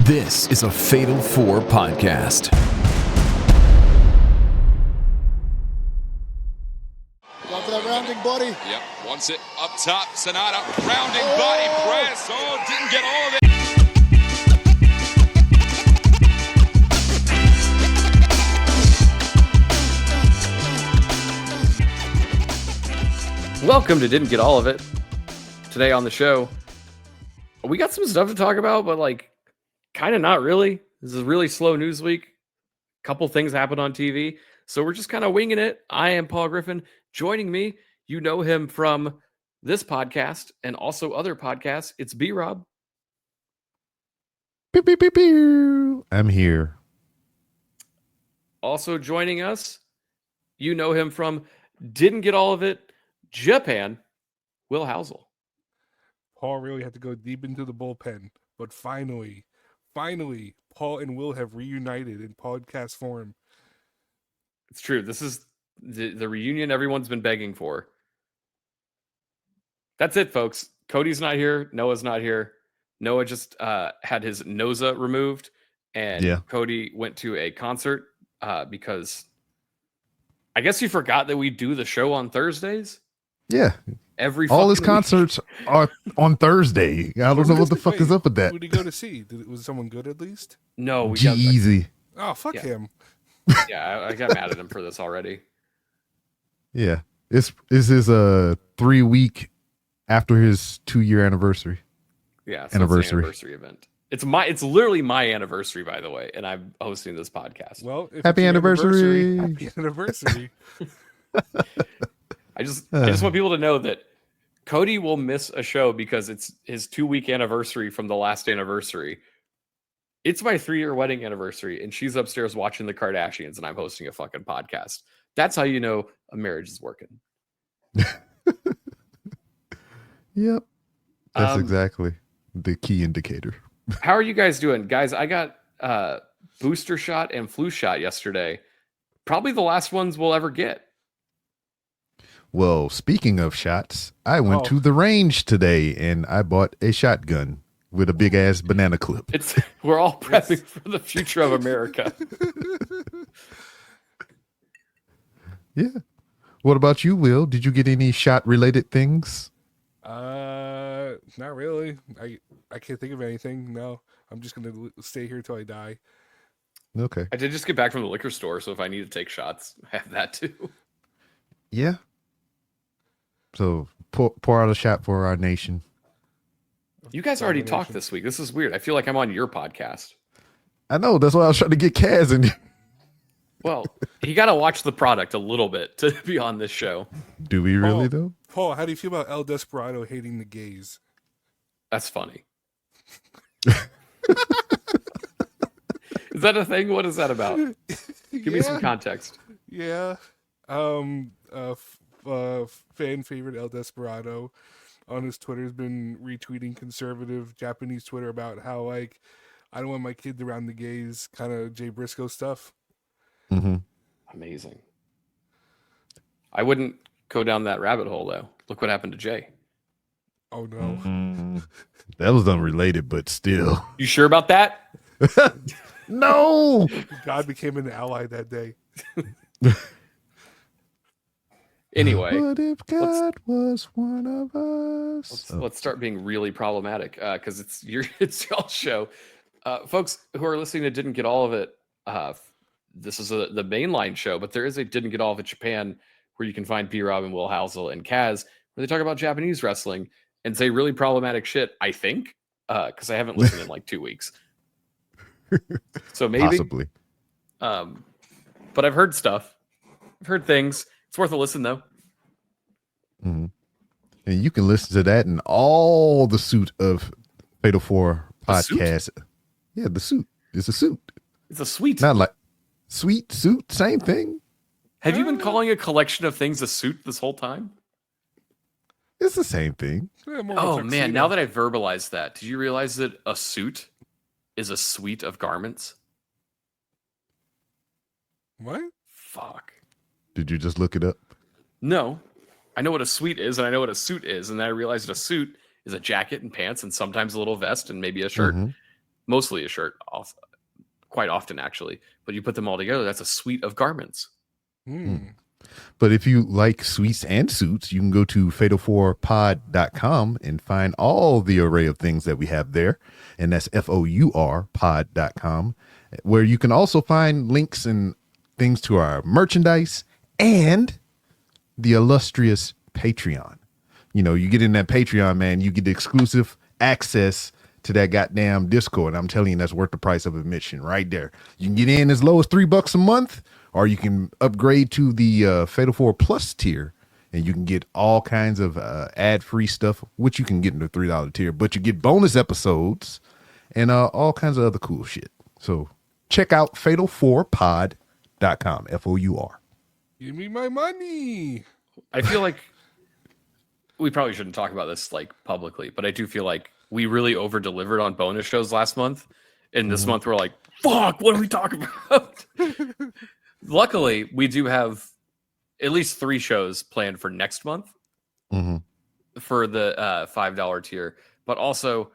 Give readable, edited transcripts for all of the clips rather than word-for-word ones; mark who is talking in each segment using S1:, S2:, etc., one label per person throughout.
S1: This is a Fatal 4 podcast.
S2: Going for that rounding body.
S3: Yep, wants it up top. Sonata, rounding body press. Oh, didn't get all of it.
S4: Welcome to Didn't Get All of It. Today on the show, we got some stuff to talk about, but kind of not really. This is a really slow news week. A couple things happened on TV, so we're just kind of winging it. I am Paul Griffin. Joining me, you know him from this podcast and also other podcasts. It's B-Rob.
S5: Pew, pew, pew, pew. I'm here.
S4: Also joining us, you know him from Didn't Get All of It, Japan, Will Housel.
S6: Paul really had to go deep into the bullpen, but finally, Paul and Will have reunited in podcast form.
S4: It's true. This is the reunion everyone's been begging for. That's it, folks. Cody's not here. Noah's not here. Noah just had his nosa removed, and Cody went to a concert because I guess he forgot that we do the show on Thursdays.
S5: Yeah.
S4: All
S5: his concerts are on Thursday. I don't know what the fuck is up with that.
S6: Who did he go to see? Was someone good at least?
S4: No, we
S5: G-Eazy.
S6: Oh, fuck him.
S4: Yeah, I got mad at him for this already.
S5: Yeah. It's his 3-week after his 2-year anniversary.
S4: Yeah, so it's an anniversary event. It's literally my anniversary, by the way, and I'm hosting this podcast.
S6: Well,
S5: happy anniversary.
S6: Happy anniversary.
S4: I just want people to know that Cody will miss a show because it's his 2-week anniversary from the last anniversary. It's my 3-year wedding anniversary, and she's upstairs watching the Kardashians, and I'm hosting a fucking podcast. That's how you know a marriage is working.
S5: Yep. That's exactly the key indicator.
S4: How are you guys doing? Guys, I got booster shot and flu shot yesterday. Probably the last ones we'll ever get.
S5: Well, speaking of shots, I went to the range today and I bought a shotgun with a big ass banana clip.
S4: We're all prepping for the future of America.
S5: Yeah. What about you, Will? Did you get any shot related things?
S6: Not really. I can't think of anything. No, I'm just gonna stay here till I die.
S5: Okay.
S4: I did just get back from the liquor store, so if I need to take shots, I have that too.
S5: Yeah. So pour out a shot for our nation.
S4: You guys already talked this week. This is weird. I feel like I'm on your podcast.
S5: I know. That's why I was trying to get Kaz in.
S4: Well, you got to watch the product a little bit to be on this show.
S5: Do we really, though?
S6: Paul, how do you feel about El Desperado hating the gays?
S4: That's funny. Is that a thing? What is that about? Give me some context.
S6: Yeah. Fan favorite El Desperado on his Twitter has been retweeting conservative Japanese Twitter about how I don't want my kid around the gays, kind of Jay Briscoe stuff.
S5: Mm-hmm.
S4: Amazing. I wouldn't go down that rabbit hole though. Look what happened to Jay.
S6: Oh no.
S5: Mm-hmm. That was unrelated, but still.
S4: You sure about that?
S5: No.
S6: God became an ally that day.
S4: Anyway,
S5: what if God was one of us?
S4: Let's start being really problematic because it's y'all's show. Folks who are listening that didn't get all of it, this is the mainline show, but there is a Didn't Get All of It Japan where you can find B-Rob and Will Housel and Kaz where they talk about Japanese wrestling and say really problematic shit, I think, because I haven't listened in like 2 weeks. So maybe.
S5: Possibly.
S4: But I've heard stuff. I've heard things. It's worth a listen, though.
S5: Mm-hmm. And you can listen to that in all the suit of Fatal 4 podcast. Yeah, the suit. It's a suit.
S4: It's a suite.
S5: Not like sweet suit, same thing.
S4: Have you been calling a collection of things a suit this whole time?
S5: It's the same thing.
S4: Oh, man. Now that I verbalized that, did you realize that a suit is a suite of garments?
S6: What?
S4: Fuck.
S5: Did you just look it up?
S4: No. I know what a suite is, and I know what a suit is, and then I realized that a suit is a jacket and pants and sometimes a little vest and maybe a shirt.
S5: Mm-hmm.
S4: mostly a shirt, quite often actually. But you put them all together, that's a suite of garments.
S5: But if you like suites and suits, you can go to fatal4pod.com and find all the array of things that we have there. And that's FOUR pod.com, where you can also find links and things to our merchandise and the illustrious Patreon. You get in that Patreon, man, you get the exclusive access to that goddamn Discord. I'm telling you, that's worth the price of admission right there. You can get in as low as $3 a month, or you can upgrade to the Fatal 4 Plus tier, and you can get all kinds of ad-free stuff, which you can get in the $3 tier, but you get bonus episodes and all kinds of other cool shit. So check out fatal4pod.com, FOUR.
S6: Give me my money.
S4: I feel like we probably shouldn't talk about this like publicly, but I do feel like we really over-delivered on bonus shows last month. And this month we're like, fuck, what are we talking about? Luckily, we do have at least 3 shows planned for next month for the $5 tier. But also,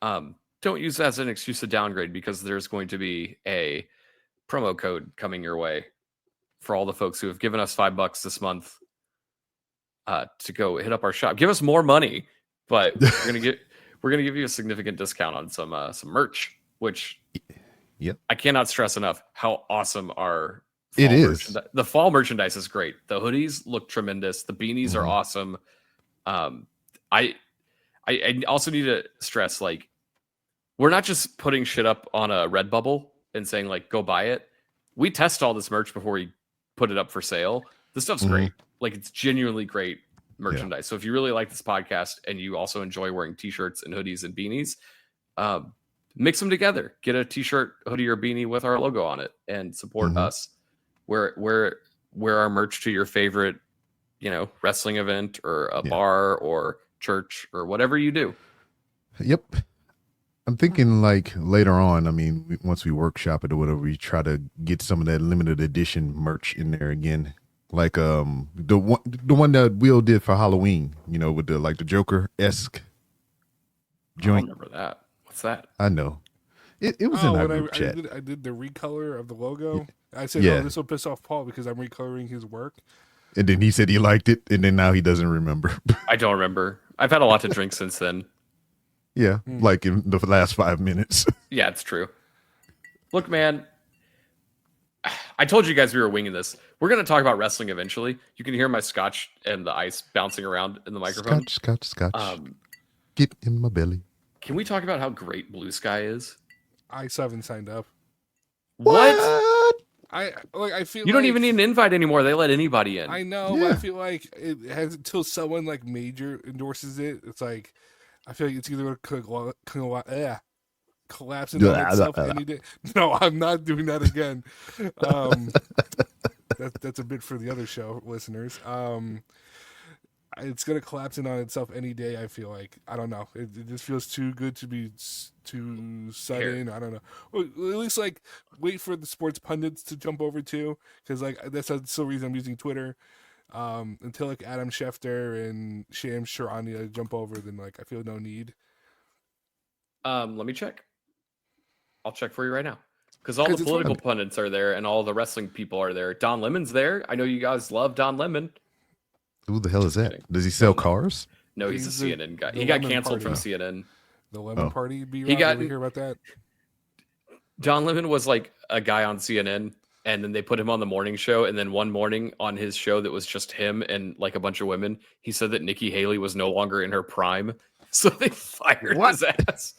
S4: don't use that as an excuse to downgrade, because there's going to be a promo code coming your way for all the folks who have given us $5 this month to go hit up our shop. Give us more money, but we're gonna give you a significant discount on some merch, which I cannot stress enough how awesome our the fall merchandise is great. The hoodies look tremendous. The beanies are awesome. I also need to stress, like, we're not just putting shit up on a Redbubble and saying like go buy it. We test all this merch before we put it up for sale. This stuff's great. Like, it's genuinely great merchandise. Yeah. So if you really like this podcast and you also enjoy wearing t-shirts and hoodies and beanies, mix them together. Get a t-shirt, hoodie, or beanie with our logo on it and support us. Wear our merch to your favorite, wrestling event or a bar or church or whatever you do.
S5: Yep. I'm thinking like later on, I mean, once we workshop it or whatever, we try to get some of that limited edition merch in there again. Like the one that Will did for Halloween, with the Joker-esque joint.
S4: I don't remember that. What's that?
S5: I know. It was in our group chat.
S6: I did the recolor of the logo. I said, this will piss off Paul because I'm recoloring his work.
S5: And then he said he liked it, and then now he doesn't remember.
S4: I don't remember. I've had a lot to drink since then.
S5: Yeah, like in the last 5 minutes.
S4: Yeah, it's true. Look, man, I told you guys we were winging this. We're going to talk about wrestling eventually. You can hear my scotch and the ice bouncing around in the microphone.
S5: Scotch. Get in my belly.
S4: Can we talk about how great Blue Sky is?
S6: I still haven't signed up.
S4: What?
S6: I feel
S4: you don't even need an invite anymore. They let anybody in.
S6: I know, but I feel like it has until someone like major endorses it. It's like I feel like it's either going to collapse into itself any day. No, I'm not doing that again. That's a bit for the other show listeners. It's going to collapse in on itself any day. I feel like, I don't know. It just feels too good to be too sudden. I don't know. Well, at least like wait for the sports pundits to jump over too, because like that's the reason I'm using Twitter. Until like Adam Schefter and Shams Charania jump over, then like I feel no need.
S4: Let me check. I'll check for you right now. Because all the political pundits are there and all the wrestling people are there. Don Lemon's there. I know you guys love Don Lemon.
S5: Who the hell is that? Does he sell cars?
S4: No, he's a CNN guy. He got canceled from CNN.
S6: The Lemon Party?
S4: He got.
S6: Did you hear about that?
S4: Don Lemon was like a guy on CNN, and then they put him on the morning show. And then one morning on his show that was just him and like a bunch of women, he said that Nikki Haley was no longer in her prime. So they fired his ass.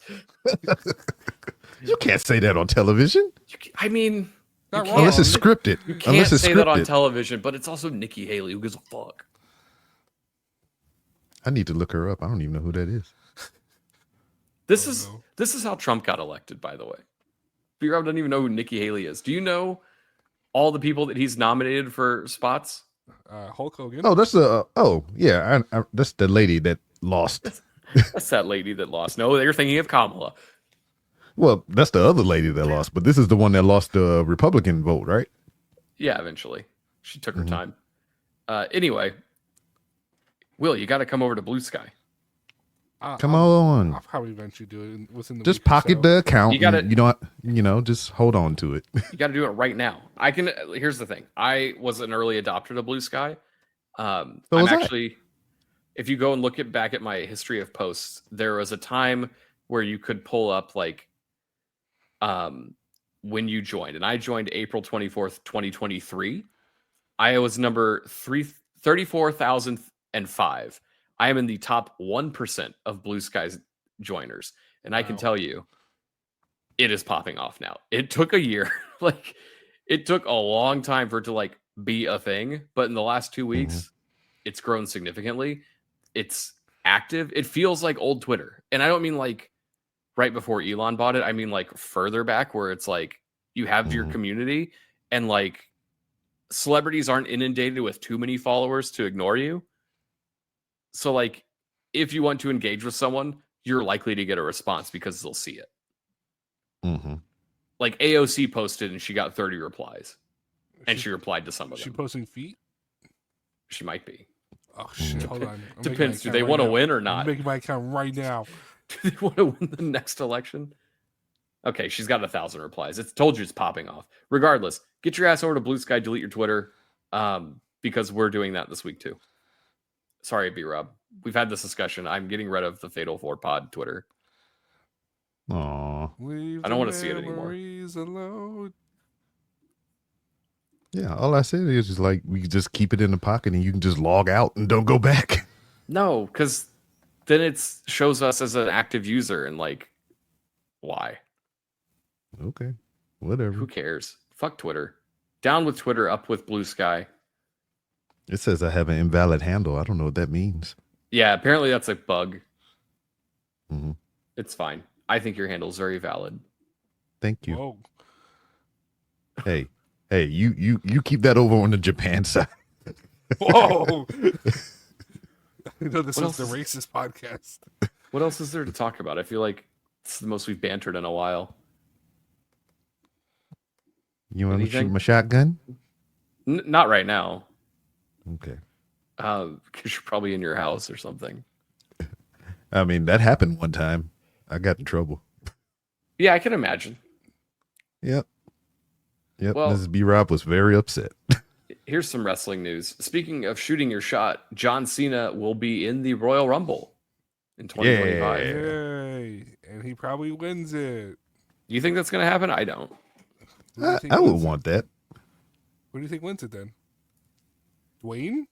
S5: You can't say that on television.
S4: I mean,
S5: unless it's scripted.
S4: You can't say that on television, but it's also Nikki Haley. Who gives a fuck?
S5: I need to look her up. I don't even know who that is.
S4: This is how Trump got elected, by the way. B-Rob doesn't even know who Nikki Haley is. Do you know all the people that he's nominated for spots?
S6: Hulk Hogan.
S5: Oh, that's that's the lady that lost.
S4: That's that lady that lost. No, you're thinking of Kamala.
S5: Well, that's the other lady that lost, but this is the one that lost the Republican vote, right?
S4: Yeah, eventually. She took her time. Anyway, Will, you got to come over to Blue Sky.
S5: Come on.
S6: I'll probably eventually do it within the
S5: Just
S6: week or
S5: pocket
S6: so.
S5: the account.
S4: You gotta-
S5: and just hold on to it.
S4: You got to do it right now. Here's the thing. I was an early adopter to Blue Sky. I'm
S5: was I.
S4: actually, if you go and look back at my history of posts, there was a time where you could pull up like, when you joined, and I joined April 24th, 2023. I was number 34,005. I am in the top 1% of Blue Sky's joiners. And I can tell you, it is popping off now. It took a year. Like, it took a long time for it to like be a thing. But in the last 2 weeks, it's grown significantly. It's active. It feels like old Twitter. And I don't mean like right before Elon bought it. I mean like further back where it's like you have your community and like celebrities aren't inundated with too many followers to ignore you. So like if you want to engage with someone, you're likely to get a response because they'll see it. Like AOC posted and she got 30 replies. And she replied to some of them.
S6: Is she posting feet?
S4: She might be.
S6: Oh shit! Hold on.
S4: Depends. Do they want to win or not?
S6: I'm making my account right now.
S4: Do they want to win the next election? Okay, she's got 1,000 replies. It's told you it's popping off. Regardless, get your ass over to Blue Sky, delete your Twitter, because we're doing that this week too. Sorry, B-Rob. We've had this discussion. I'm getting rid of the Fatal 4 Pod Twitter.
S5: Aw.
S4: I don't want to see it anymore.
S6: Alone.
S5: Yeah, all I said is just like we just keep it in the pocket and you can just log out and don't go back.
S4: No, because then it shows us as an active user and like, why?
S5: Okay, whatever.
S4: Who cares? Fuck Twitter. Down with Twitter, up with Blue Sky.
S5: It says I have an invalid handle. I don't know what that means.
S4: Yeah, apparently that's a bug.
S5: Mm-hmm.
S4: It's fine. I think your handle is very valid.
S5: Thank you.
S6: Whoa.
S5: Hey, you keep that over on the Japan side.
S6: Whoa. I know this
S4: What
S6: is the
S4: else
S6: racist podcast.
S4: What else is there to talk about? I feel like it's the most we've bantered in a while.
S5: You want to
S4: Anything?
S5: shoot my shotgun?
S4: Not right now.
S5: Okay.
S4: Because you're probably in your house or something.
S5: I mean, that happened one time. I got in trouble.
S4: Yeah, I can imagine.
S5: Yep.
S4: Well-
S5: Mrs. B-Rob was very upset.
S4: Here's some wrestling news. Speaking of shooting your shot, John Cena will be in the Royal Rumble in 2025.
S5: Yeah.
S6: Yay. And he probably wins it.
S4: You think that's going to happen? I don't.
S6: Who do you think
S5: I would
S6: wins it?
S5: want that.
S6: What do you think wins it then? Dwayne?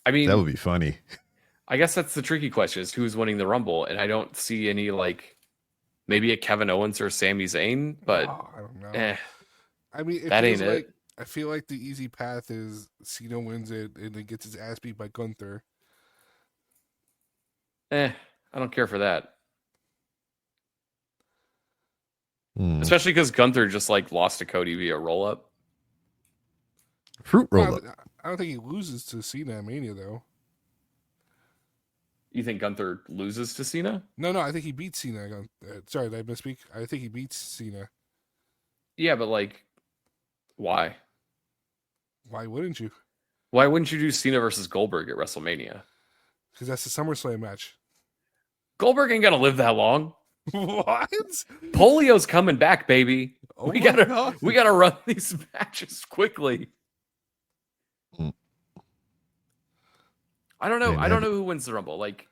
S4: I mean,
S5: That would be funny.
S4: I guess that's the tricky question is who's winning the Rumble. And I don't see any, like, maybe a Kevin Owens or Sami Zayn, but
S6: Oh, I don't know. I mean,
S4: that
S6: feels
S4: ain't it.
S6: like, I feel like the easy path is Cena wins it and then gets his ass beat by Gunther.
S4: I don't care for that.
S5: Hmm.
S4: Especially because Gunther just, like, lost to Cody via roll-up.
S5: Fruit roll up.
S6: I don't think he loses to Cena at Mania though.
S4: You think Gunther loses to Cena?
S6: No, I think he beats Cena. Sorry, did I misspeak? I think he beats Cena.
S4: Yeah, but, like, why?
S6: Why wouldn't you?
S4: Why wouldn't you do Cena versus Goldberg at WrestleMania?
S6: Because that's the SummerSlam match.
S4: Goldberg ain't gonna live that long.
S6: What?
S4: Polio's coming back, baby.
S6: Oh
S4: we
S6: my
S4: gotta
S6: God.
S4: we gotta run these matches quickly.
S5: Mm.
S4: I don't know.
S5: Man,
S4: I don't know who wins the Rumble. Like,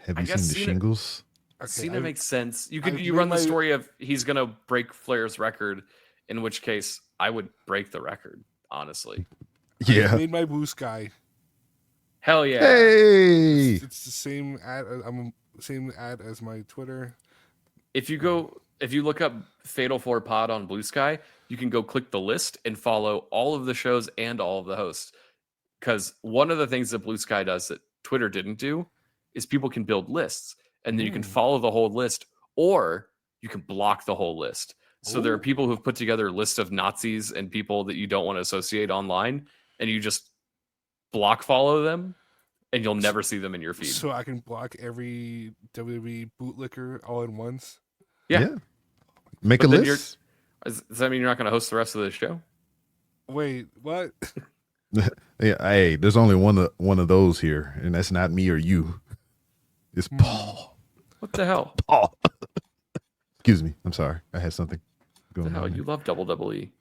S5: Have
S4: I
S5: you
S4: guess
S5: seen the
S4: Cena-
S5: shingles?
S6: Okay,
S4: Cena
S6: I-
S4: makes sense. You
S6: I've
S4: run the
S6: made my-
S4: story of he's gonna break Flair's record, in which case I would break the record, honestly.
S6: I
S5: Yeah.
S6: made my Blue Sky.
S4: Hell yeah.
S5: Hey.
S6: It's the same ad. I'm same ad as my Twitter.
S4: If you look up Fatal 4 Pod on Blue Sky, you can go click the list and follow all of the shows and all of the hosts. Because one of the things that Blue Sky does that Twitter didn't do is people can build lists and then you can follow the whole list or you can block the whole list. So there are people who've put together a list of Nazis and people that you don't want to associate online and you just block follow them and you'll never see them in your feed.
S6: So I can block every WWE bootlicker all at once.
S4: Yeah.
S5: Make
S4: But
S5: a
S4: then
S5: list.
S4: Does that mean you're not going to host the rest of the show?
S6: Wait, what?
S5: Yeah. Hey, there's only one of those here, and that's not me or you. It's Paul.
S4: What the hell?
S5: Paul. Excuse me. I'm sorry. I had something
S4: What
S5: going
S4: the hell?
S5: on.
S4: You love double E.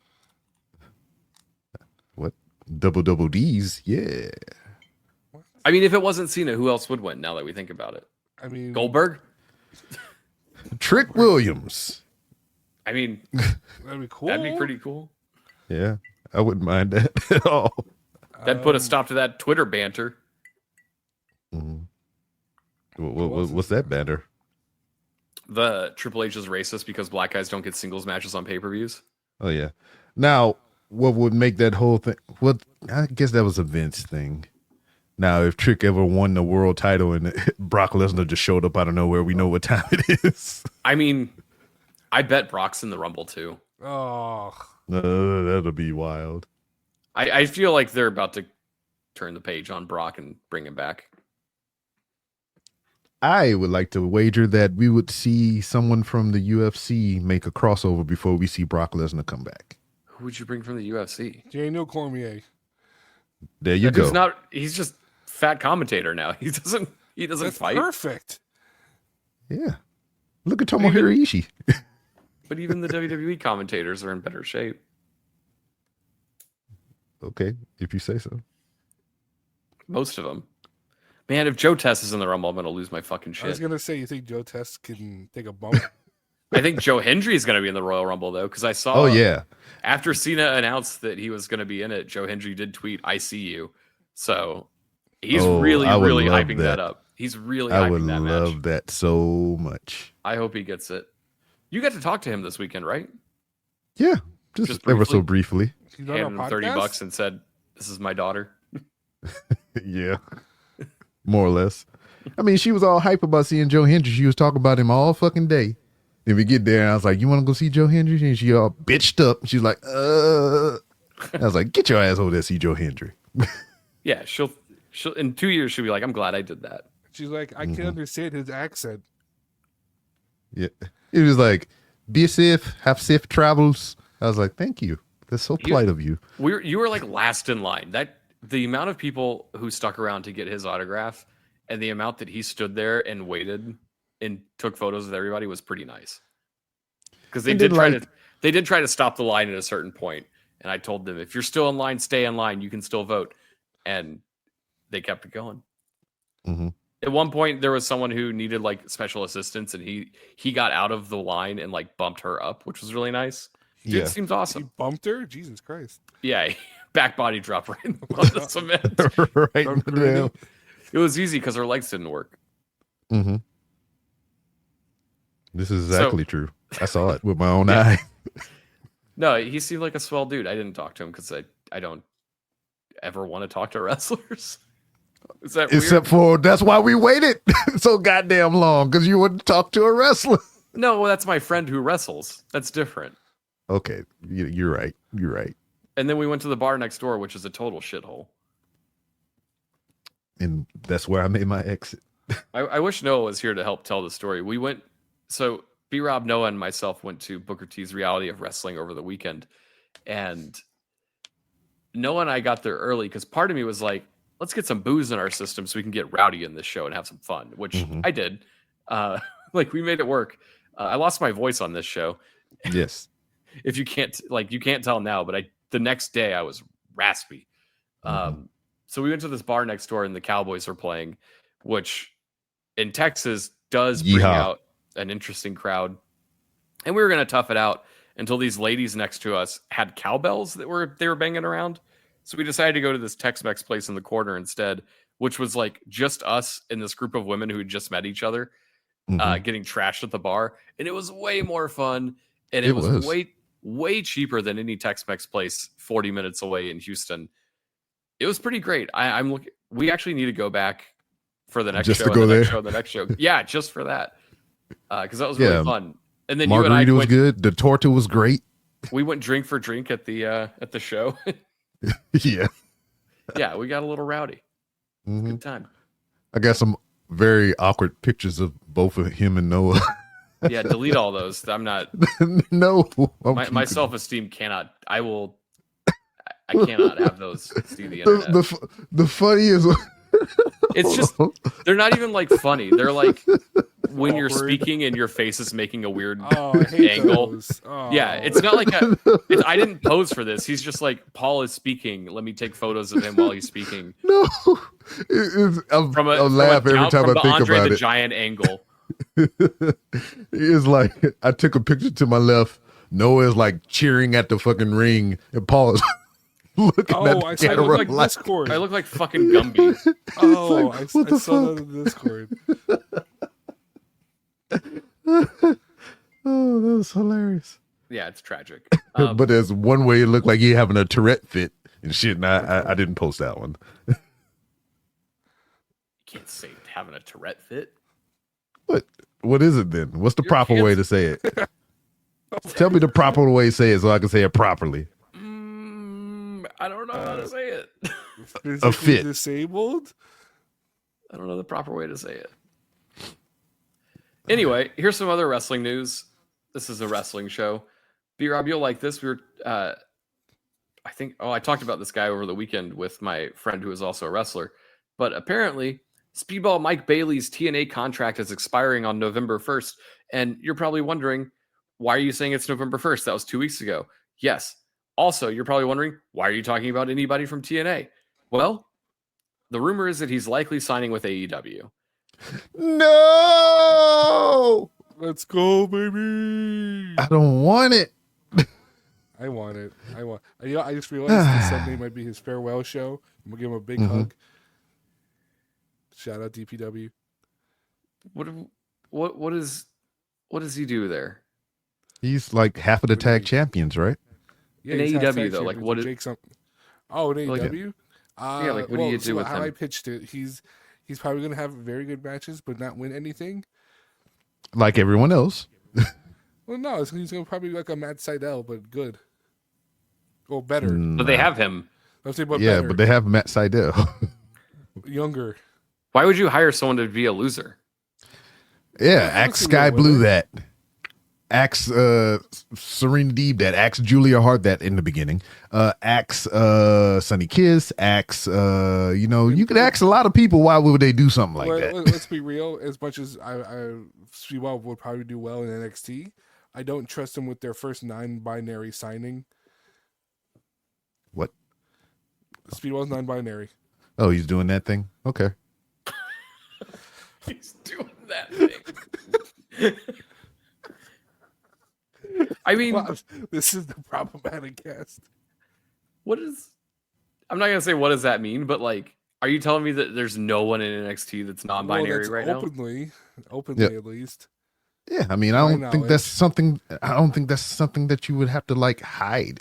S5: What? Double D's? Yeah.
S4: I mean, if it wasn't Cena, who else would win? Now that we think about it,
S6: I mean,
S4: Goldberg.
S5: Trick Williams.
S4: I mean,
S6: that'd be cool.
S4: that'd be pretty cool.
S5: Yeah, I wouldn't mind that at all.
S4: That'd put a stop to that Twitter banter.
S5: Mm-hmm. What's that banner?
S4: The Triple H is racist because black guys don't get singles matches on pay-per-views.
S5: Oh yeah. Now, what would make that whole thing? Well, I guess that was a Vince thing. Now, if Trick ever won the world title and Brock Lesnar just showed up out of nowhere, we know what time it is.
S4: I mean, I bet Brock's in the Rumble too.
S6: Oh,
S5: That'll be wild.
S4: I feel like they're about to turn the page on Brock and bring him back.
S5: I would like to wager that we would see someone from the UFC make a crossover before we see Brock Lesnar come back.
S4: Who would you bring from the UFC?
S6: Daniel Cormier.
S5: There you go.
S4: He's just fat commentator now. He doesn't
S6: That's
S4: fight.
S6: perfect.
S5: Yeah. Look at Tomohiro Ishii.
S4: But even the WWE commentators are in better shape.
S5: Okay, if you say so.
S4: Most of them. Man, if Joe Test is in the Rumble, I'm going to lose my fucking
S6: I was
S4: shit.
S6: gonna say, you think Joe Test can take a bump?
S4: I think Joe Hendry is going to be in the Royal Rumble, though, because I saw...
S5: Oh, yeah.
S4: After Cena announced that he was going to be in it, Joe Hendry did tweet, "I see you." So he's really hyping that up. He's really
S5: I
S4: hyping
S5: would
S4: that
S5: love
S4: match.
S5: that so much.
S4: I hope he gets it. You got to talk to him this weekend, right?
S5: Yeah, just ever so briefly.
S6: He's on
S4: Handed
S6: a
S4: him
S6: podcast?
S4: $30 and said, "This is my daughter."
S5: Yeah, more or less. I mean, she was all hype about seeing Joe Hendry. She was talking about him all fucking day. Then we get there, and I was like, "You want to go see Joe Hendry?" And she all bitched up. She's like, I was like, "Get your ass over there, see Joe Hendry."
S4: Yeah, she'll in 2 years she'll be like, "I'm glad I did that."
S6: She's like, I can understand his accent.
S5: Yeah, it was like, "Be safe, have safe travels." I was like, "Thank you. That's so polite of you."
S4: You were like last in line. That the amount of people who stuck around to get his autograph and the amount that he stood there and waited and took photos with everybody was pretty nice. Because they did try to stop the line at a certain point, and I told them, if you're still in line, stay in line. You can still vote, and they kept it going.
S5: Mm-hmm.
S4: At one point, there was someone who needed like special assistance, and he got out of the line and like bumped her up, which was really nice. Dude,
S5: Yeah.
S4: seems
S6: He
S4: awesome.
S6: bumped her? Jesus Christ.
S4: Yeah, back body drop right on the cement.
S5: Right in the damn.
S4: It was easy because her legs didn't work.
S5: Mm-hmm. This is exactly true. I saw it with my own eye.
S4: No, he seemed like a swell dude. I didn't talk to him because I don't ever want to talk to wrestlers. Is that weird?
S5: Except for that's why we waited so goddamn long, because you wouldn't talk to a wrestler.
S4: No, well, that's my friend who wrestles. That's different.
S5: Okay, you're right. You're right.
S4: And then we went to the bar next door, which is a total shithole.
S5: And that's where I made my exit.
S4: I wish Noah was here to help tell the story. We went, so B-Rob, Noah, and myself went to Booker T's Reality of Wrestling over the weekend. And Noah and I got there early because part of me was like, let's get some booze in our system so we can get rowdy in this show and have some fun, which I did. Like, we made it work. I lost my voice on this show.
S5: Yes.
S4: If you can't, like, you can't tell now, but the next day I was raspy. So we went to this bar next door and the Cowboys were playing, which in Texas does bring out an interesting crowd. And we were going to tough it out until these ladies next to us had cowbells that they were banging around. So we decided to go to this Tex-Mex place in the corner instead, which was like just us and this group of women who had just met each other, getting trashed at the bar. And it was way more fun. And it was way cheaper than any Tex-Mex place 40 minutes away in Houston. It was pretty great. I'm looking. We actually need to go back for the next
S5: just
S4: show,
S5: to go
S4: and the
S5: there.
S4: next show, and the next show. Yeah, just for that, because that was really fun. And then
S5: Margarita
S4: you and I
S5: was good. The torta was great.
S4: We went drink for drink at the show.
S5: Yeah.
S4: Yeah, we got a little rowdy. Good time.
S5: I got some very awkward pictures of both of him and Noah.
S4: Yeah, delete all those. I'm not.
S5: No,
S4: My self-esteem cannot. I cannot have those see the internet.
S5: The funniest
S4: It's just they're not even like funny. They're like when you're
S6: Awkward.
S4: speaking and your face is making a weird
S6: Oh, I hate
S4: angle.
S6: those. Oh.
S4: Yeah, it's not like I didn't pose for this. He's just like, Paul is speaking. Let me take photos of him while he's speaking.
S5: No, I'll laugh every time I think
S4: Andre
S5: about
S4: the
S5: it.
S4: Giant angle.
S5: It's like I took a picture to my left. Noah is like cheering at the fucking ring, and Paul is looking at
S6: I
S5: the
S6: saw
S5: camera
S6: like
S5: like,
S6: Discord.
S4: I look like fucking Gumby.
S6: Oh,
S5: like,
S6: I
S5: what the
S6: saw
S5: fuck?
S6: that in Discord.
S5: oh, that was hilarious.
S4: Yeah, it's tragic.
S5: But there's one way it looked like he having a Tourette fit and shit, and I didn't post that one.
S4: You can't say having a Tourette fit.
S5: What is it then? What's the
S4: Your
S5: proper way to
S4: hands-
S5: say it? Tell me the proper way to say it so I can say it properly.
S4: I don't know how to say it.
S6: Physically
S5: fit.
S6: disabled?
S4: I don't know the proper way to say it. Anyway, here's some other wrestling news. This is a wrestling show. B-Rob, you'll like this. We were, I talked about this guy over the weekend with my friend who is also a wrestler. But apparently, Speedball Mike Bailey's TNA contract is expiring on November 1st. And you're probably wondering, why are you saying it's November 1st? That was 2 weeks ago. Yes. Also, you're probably wondering, why are you talking about anybody from TNA? Well, the rumor is that he's likely signing with AEW.
S5: No,
S6: Let's go, baby.
S5: I don't want it.
S6: I want it. I just realized this Sunday might be his farewell show. I'm gonna give him a big hug. Shout out DPW.
S4: What does he do there?
S5: He's like half of the tag champions, right?
S6: Yeah,
S4: In
S6: he's
S4: AEW,
S6: hashtag
S4: though,
S6: champion
S4: like,
S6: with
S4: what is-
S6: Jake something. Oh, in
S4: Like-
S6: AEW.
S4: Yeah, like, what do you do with
S6: how
S4: him?
S6: I pitched it? He's probably gonna have very good matches, but not win anything.
S5: Like everyone else.
S6: Well, no, he's gonna probably be like a Matt Sydal, but good. Well, better.
S4: But they have him.
S6: Let's say, but
S5: Yeah,
S6: better.
S5: but they have Matt Sydal.
S6: Younger.
S4: Why would you hire someone to be a loser?
S5: Yeah, axe
S6: honestly,
S5: Sky
S6: what
S5: Blue
S6: would
S5: that. Axe Serena Deeb that. Axe Julia Hart that in the beginning. Axe Sunny Kiss. Axe you could ask a lot of people why would they do something like that.
S6: Let's be real. As much as I Speedball would probably do well in NXT, I don't trust him with their first non-binary signing.
S5: What?
S6: Speedball's non-binary.
S5: Oh, he's doing that thing? Okay.
S4: He's doing that thing. I mean,
S6: Wow, this is the problematic cast.
S4: I'm not gonna say what does that mean, but like, are you telling me that there's no one in NXT that's non-binary
S6: Well, that's
S4: right now?
S6: openly
S5: Yeah.
S6: at least.
S5: Yeah, I mean, I don't think that's something that you would have to like hide.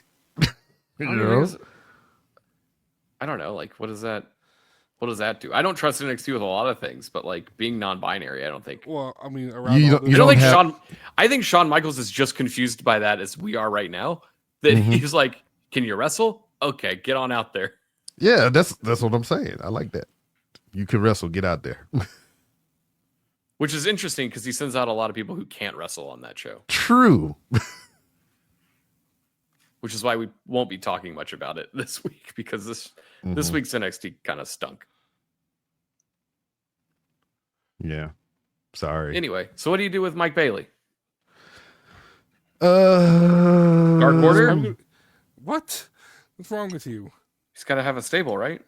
S5: You know?
S4: I don't know. Like, what does that do? I don't trust NXT with a lot of things, but like being non-binary, I don't think.
S6: Well, I mean, around
S5: You
S6: all
S5: don't-
S6: the-
S5: you
S4: I don't
S5: don't
S4: think
S5: have-
S4: I think Shawn Michaels is just confused by that as we are right now. That he's like, can you wrestle? Okay, get on out there.
S5: Yeah, that's what I'm saying. I like that. You can wrestle, get out there.
S4: Which is interesting because he sends out a lot of people who can't wrestle on that show.
S5: True.
S4: Which is why we won't be talking much about it this week because this week's NXT kind of stunk.
S5: Yeah. Sorry.
S4: Anyway, so what do you do with Mike Bailey?
S5: Dark
S4: Order?
S6: What? What's wrong with you?
S4: He's got to have a stable, right?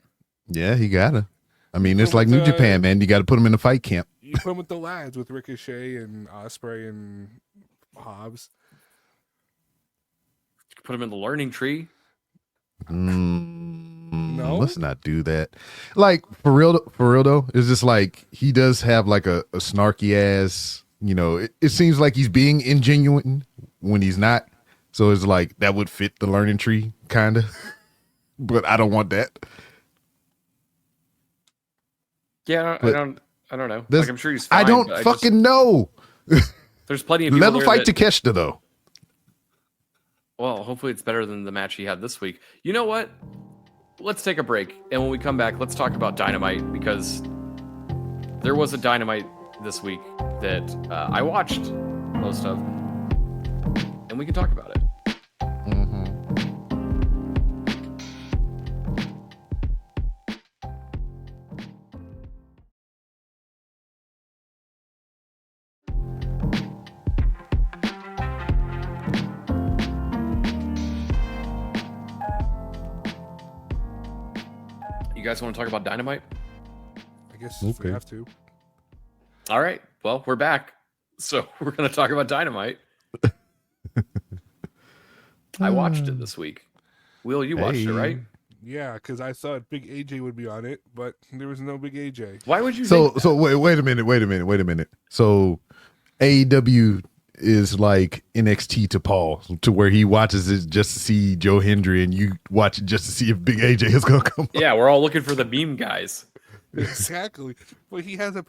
S5: Yeah, he gotta. I mean, it's
S6: Well,
S5: like
S6: with
S5: New Japan, man. You got to put him in a fight camp.
S6: You put him with the lads, with Ricochet and Ospreay and Hobbs.
S4: Put him in the learning tree.
S6: No?
S5: Let's not do that. Like for real though, it's just like he does have like a snarky ass. You know, it seems like he's being ingenuine when he's not. So it's like that would fit the learning tree, kind of. But I don't want that.
S4: Yeah,
S5: But
S4: I don't know.
S5: There's-
S4: Like I'm sure he's fine.
S5: I don't
S4: but
S5: fucking know.
S4: there's plenty of people
S5: Let him
S4: there
S5: fight
S4: that-
S5: Takeshita though.
S4: Well, hopefully it's better than the match he had this week. You know what? Let's take a break. And when we come back, let's talk about Dynamite because there was a Dynamite this week that I watched most of. And we can talk about it. guys want to talk about Dynamite?
S6: I guess if we
S5: Okay.
S6: have to.
S4: All right. Well, we're back. So we're going to talk about Dynamite. I watched it this week. Will, you watched it, right?
S6: Yeah, because I thought Big AJ would be on it, but there was no Big AJ.
S4: Why would you
S5: So
S4: think that?
S5: so wait a minute. So AEW is like NXT to Paul, to where he watches it just to see Joe Hendry, and you watch it just to see if Big AJ is gonna come.
S4: Yeah, we're all looking for the meme guys.
S6: Exactly, but he has a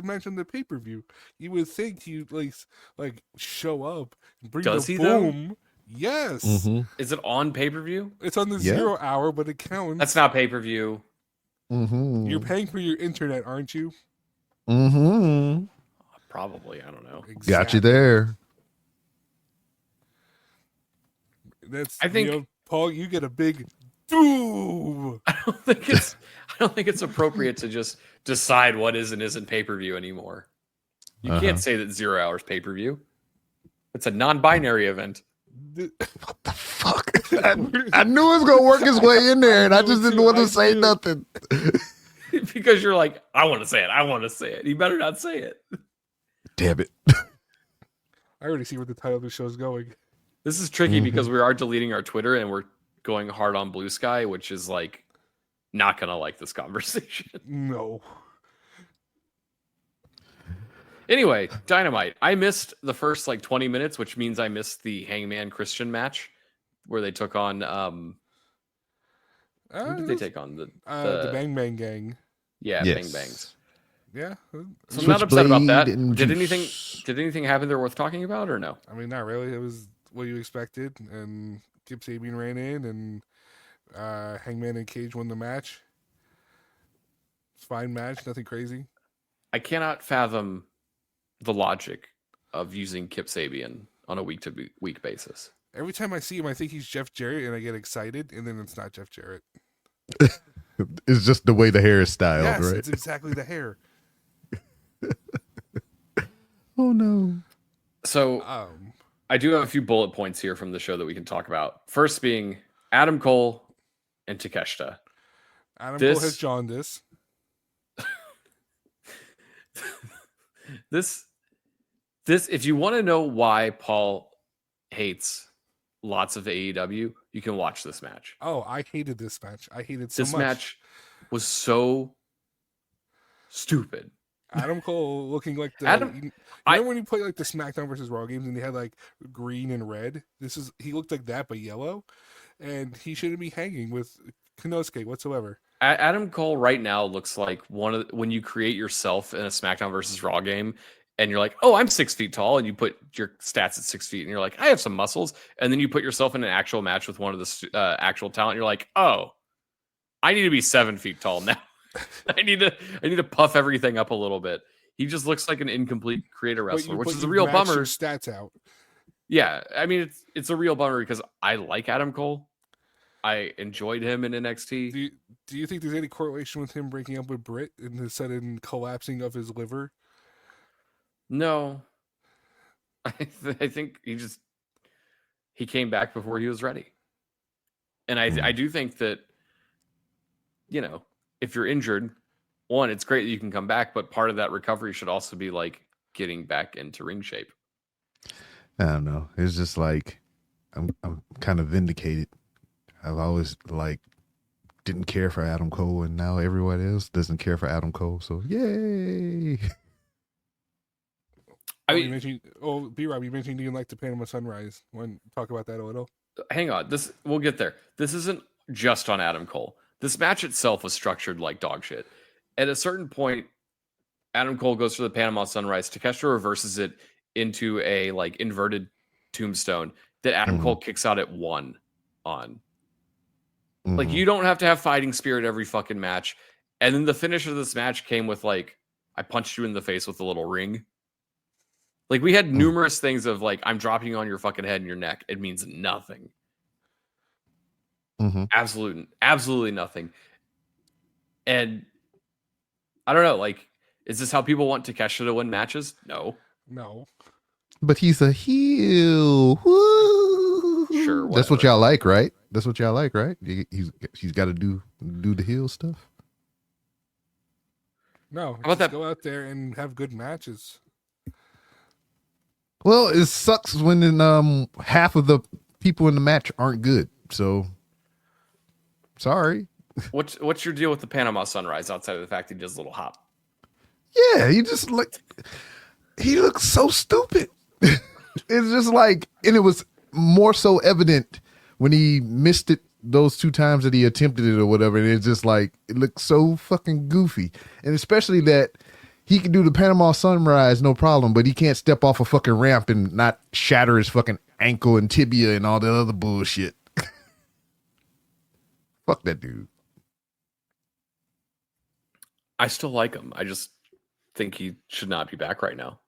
S6: match on the pay-per-view. You would think he'd like show up and bring
S4: Does
S6: the
S4: he, though?
S6: boom. Yes,
S4: Is it on pay-per-view?
S6: it's on the
S5: Yeah.
S6: 0 hour, but it counts.
S4: That's not pay-per-view.
S6: You're paying for your internet, aren't you?
S4: Probably. I don't know.
S5: Got you there.
S6: That's
S4: I think-
S6: you know, Paul, you get a big boom.
S4: I don't think it's appropriate to just decide what is and isn't pay-per-view anymore. You can't say that 0 hours pay-per-view. It's a non-binary event.
S5: Fuck. I knew it was gonna work his way in there, and I just didn't want to say nothing.
S4: Because you're like, I want to say it. You better not say it.
S5: Damn it.
S6: I already see where the title of the show is going.
S4: This is tricky because we are deleting our Twitter and we're going hard on Blue Sky, which is like not gonna like this conversation.
S6: No.
S4: Anyway, Dynamite. I missed the first like 20 minutes, which means I missed the Hangman Christian match where they took on who did they take on? The
S6: Bang Bang Gang.
S4: Yeah,
S5: Yes.
S4: Bang Bangs.
S6: Yeah.
S4: So I'm not upset about that.
S5: Switchblade and
S4: Did
S5: Juice.
S4: anything happen there worth talking about or no?
S6: I mean, not really. It was what you expected. And Kip Sabian ran in, and Hangman and Cage won the match. Fine match, nothing crazy.
S4: I cannot fathom the logic of using Kip Sabian on a week-to-week basis.
S6: Every time I see him, I think he's Jeff Jarrett, and I get excited, and then it's not Jeff Jarrett.
S5: It's just the way the hair is styled,
S6: Yes,
S5: right?
S6: it's exactly the hair.
S5: Oh no.
S4: So I do have a few bullet points here from the show that we can talk about. First being Adam Cole and Takeshita.
S6: Adam
S4: This-
S6: Cole has jaundice.
S4: This if you want to know why Paul hates lots of AEW, you can watch this match.
S6: Oh, I hated this match. I hated so
S4: This
S6: much.
S4: match was so stupid.
S6: Adam Cole looking like the remember when you play like the SmackDown versus Raw games and they had like green and red? He looked like that but yellow, and he shouldn't be hanging with Konosuke whatsoever.
S4: Adam Cole right now looks like when you create yourself in a SmackDown versus Raw game and you're like, oh, I'm 6 feet tall, and you put your stats at 6 feet and you're like, I have some muscles, and then you put yourself in an actual match with one of the actual talent, and you're like, oh, I need to be 7 feet tall now. I need to puff everything up a little bit. He just looks like an incomplete creator wrestler, which is a real bummer.
S6: Your stats out.
S4: Yeah, I mean it's a real bummer because I like Adam Cole. I enjoyed him in NXT.
S6: Do you think there's any correlation with him breaking up with Britt and the sudden collapsing of his liver?
S4: No, I think he came back before he was ready, and I do think that, you know, if you're injured, one, it's great that you can come back, but part of that recovery should also be like getting back into ring shape.
S5: I don't know. It's just like I'm kind of vindicated. I've always didn't care for Adam Cole, and now everyone else doesn't care for Adam Cole. So yay!
S6: B-Rob, you mentioned you didn't like the Panama Sunrise. Want to talk about that a little?
S4: Hang on, we'll get there. This isn't just on Adam Cole. This match itself was structured like dog shit. At a certain point, Adam Cole goes for the Panama Sunrise. Takeshita reverses it into a like inverted tombstone that Adam Cole kicks out at 1 on. Like, you don't have to have fighting spirit every fucking match. And then the finish of this match came with like, I punched you in the face with a little ring. Like, we had numerous things of like, I'm dropping you on your fucking head and your neck. It means nothing. Absolutely nothing. And I don't know, like, is this how people want Takeshita to win matches? No.
S6: No.
S5: But he's a heel. Woo!
S4: sure.
S5: That's what
S4: whatever.
S5: y'all like, right? That's what y'all like, right? He's got to do the heel stuff.
S6: No,
S4: about
S6: just
S4: that-
S6: go out there and have good matches.
S5: Well, it sucks when half of the people in the match aren't good. So sorry.
S4: What's your deal with the Panama Sunrise outside of the fact he does a little hop?
S5: Yeah, he looks so stupid. It's just like, and it was more so evident when he missed it those 2 times that he attempted it or whatever. And it's just like, it looks so fucking goofy. And especially that he can do the Panama Sunrise, no problem, but he can't step off a fucking ramp and not shatter his fucking ankle and tibia and all that other bullshit. Fuck that dude.
S4: I still like him. I just think he should not be back right now.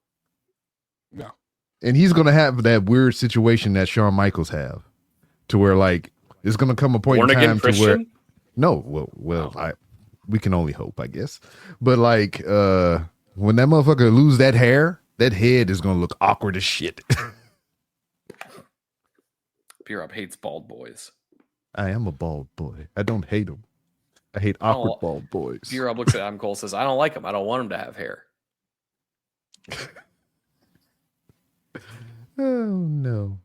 S6: No.
S5: And he's going to have that weird situation that Shawn Michaels have, to where like, it's going to come a point
S4: Born
S5: in
S4: again
S5: time to
S4: Christian?
S5: where, no, well, we can only hope, I guess. But like, when that motherfucker lose that hair, that head is going to look awkward as shit.
S4: Beer Up hates bald boys.
S5: I am a bald boy. I don't hate him. I hate awkward bald boys.
S4: Beer Up looks at Adam Cole and says, I don't like him. I don't want him to have hair.
S5: Oh no.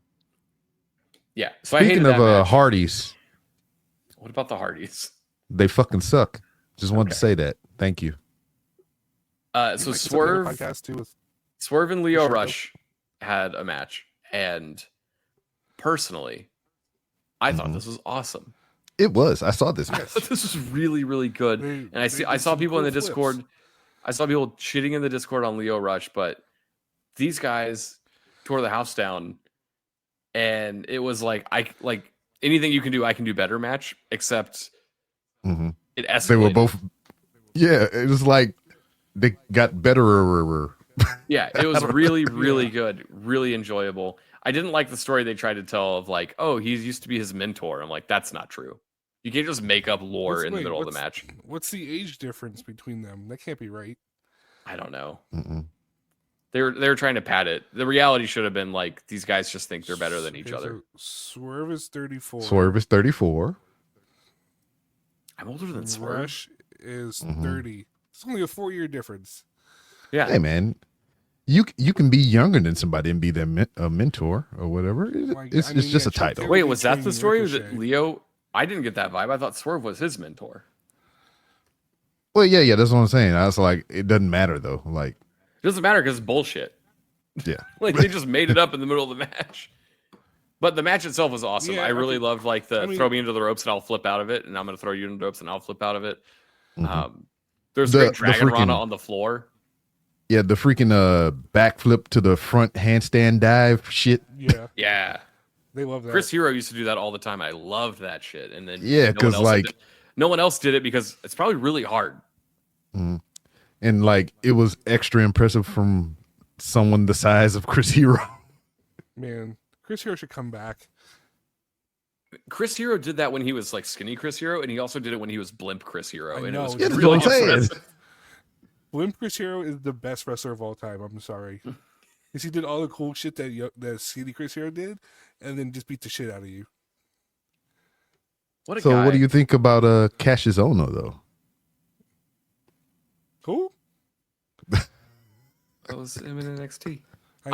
S4: Yeah. So
S5: Speaking
S4: I
S5: of
S4: hated that match.
S5: Hardys,
S4: What about the Hardys?
S5: they fucking suck. Just wanted to say that. Thank you.
S4: So Swerve
S6: Podcast too with
S4: Swerve and Leo
S6: Sure.
S4: Rush had a match, and personally, I thought this was awesome.
S5: It was. I saw this
S4: I
S5: match.
S4: thought this was really, really good. And I
S6: did
S4: saw
S6: some
S4: people in the
S6: cool flips.
S4: Discord. I saw people shitting in the Discord on Leo Rush, but these guys tore the house down, and it was like anything you can do, I can do better match, except
S5: Mhm.
S4: it escalated.
S5: They were both. Yeah, it was like they got better.
S4: Yeah, it was really, really good, really enjoyable. I didn't like the story they tried to tell of like, oh, he used to be his mentor. I'm like, that's not true. You can't just make up lore in the middle of the match.
S6: What's the age difference between them? That can't be right.
S4: I don't know.
S5: Mm-mm.
S4: They were trying to pad it. The reality should have been like these guys just think they're better than each
S6: Okay,
S4: other.
S6: so Swerve is 34.
S5: Swerve is 34.
S4: I'm older than Swerve.
S6: Rush is
S5: Mhm.
S6: 30. It's only a 4-year difference.
S4: Yeah.
S5: Hey man, you can be younger than somebody and be their a mentor or whatever. It's just a title.
S4: Wait, was that the
S6: Between
S4: story? Was it
S6: Ricochet.
S4: Leo? I didn't get that vibe. I thought Swerve was his mentor.
S5: Well, yeah, that's what I'm saying. I was like, it doesn't matter though. Like,
S4: It doesn't matter because it's bullshit.
S5: yeah,
S4: Like they just made it up in the middle of the match. But the match itself was awesome.
S6: Yeah,
S4: I really
S6: okay.
S4: loved like the
S6: I mean-
S4: throw me into the ropes and I'll flip out of it, and I'm gonna throw you into the ropes and I'll flip out of it.
S5: Mhm.
S4: There's
S5: The-
S4: great
S5: the
S4: Dragon
S5: freaking-
S4: Rana on the floor.
S5: yeah, the freaking backflip to the front handstand dive shit.
S6: Yeah,
S4: Yeah.
S6: they love that.
S4: Chris Hero used to do that all the time. I loved that shit. And then
S5: Yeah,
S4: no one
S5: 'cause,
S4: else
S5: like-
S4: did it. No one else did it because it's probably really hard.
S5: And like, it was extra impressive from someone the size of Chris Hero.
S6: Man, Chris Hero should come back.
S4: Chris Hero did that when he was like skinny Chris Hero, and he also did it when he was blimp Chris Hero.
S6: I
S4: And
S6: know,
S4: it was
S6: yeah,
S5: that's
S4: really
S5: what I'm saying.
S4: impressive.
S6: Blimp Chris Hero is the best wrestler of all time. I'm sorry. Because he did all the cool shit that skinny Chris Hero did, and then just beat the shit out of you.
S4: What a
S5: So,
S4: guy.
S5: what do you think about Cassius Ono though?
S6: Cool.
S4: That was him in NXT.
S6: know.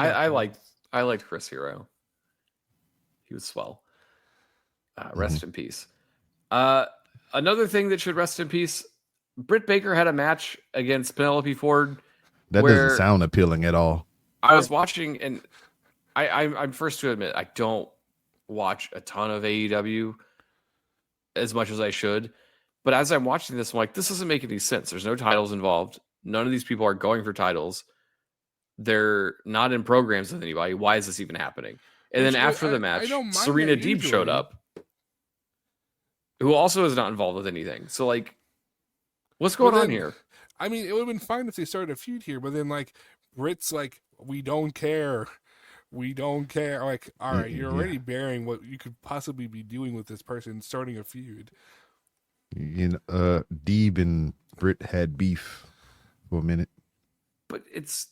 S4: I liked Chris Hero. He was swell. Rest in peace. Another thing that should rest in peace. Britt Baker had a match against Penelope Ford.
S5: That
S4: Where-
S5: doesn't sound appealing at all.
S4: I was watching, and I'm first to admit I don't watch a ton of AEW as much as I should. But as I'm watching this, I'm like, this doesn't make any sense. There's no titles involved. None of these people are going for titles. They're not in programs with anybody. Why is this even happening? And
S6: Which
S4: then
S6: I-
S4: after the
S6: I
S4: match,
S6: don't mind
S4: Serena
S6: that
S4: Deeb showed
S6: usually.
S4: up, who also is not involved with anything. So, like, what's going
S6: Well,
S4: on
S6: then-
S4: here?
S6: I mean, it would have been fine if they started a feud here, but then like Britt's like, we don't care. We don't care. Like, all right, you're
S5: Yeah.
S6: already bearing what you could possibly be doing with this person, starting a feud.
S5: You know, Deeb and Britt had beef for a minute.
S4: But it's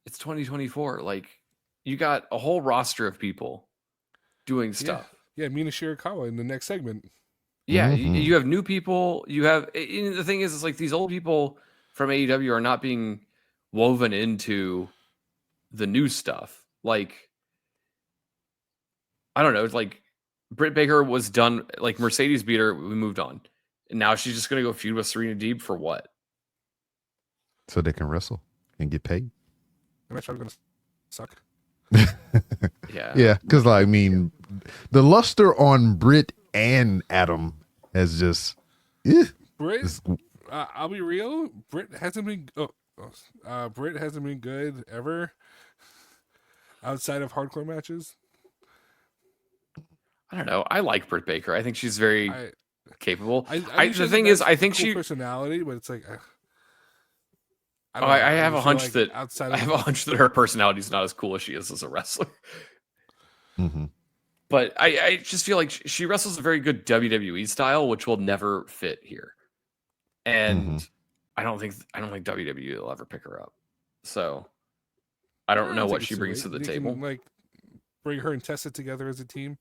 S4: 2024. Like, you got a whole roster of people doing stuff.
S6: Yeah, Mina Shirakawa in the next segment.
S4: Yeah, you have new people. You have the thing is, it's like these old people from AEW are not being woven into the new stuff. Like, I don't know. It's like Britt Baker was done. Like Mercedes beat her. We moved on, and now she's just gonna go feud with Serena Deeb for what?
S5: So they can wrestle and get paid.
S6: The match was gonna suck.
S5: Yeah, because like, I mean, the luster on Britt and Adam has just.
S6: Britt, I'll be real. Britt hasn't been. Britt hasn't been good ever. Outside of hardcore matches.
S4: I don't know. I like Britt Baker. I think she's very capable. The thing
S6: is,
S4: I think
S6: she personality, but it's like.
S4: I have a hunch that her personality is not as cool as she is as a wrestler.
S5: Mm-hmm.
S4: But I just feel like she wrestles a very good WWE style, which will never fit here. And I don't think WWE will ever pick her up. So I don't know what she brings to the table.
S6: Like bring her and Tessa together as a team.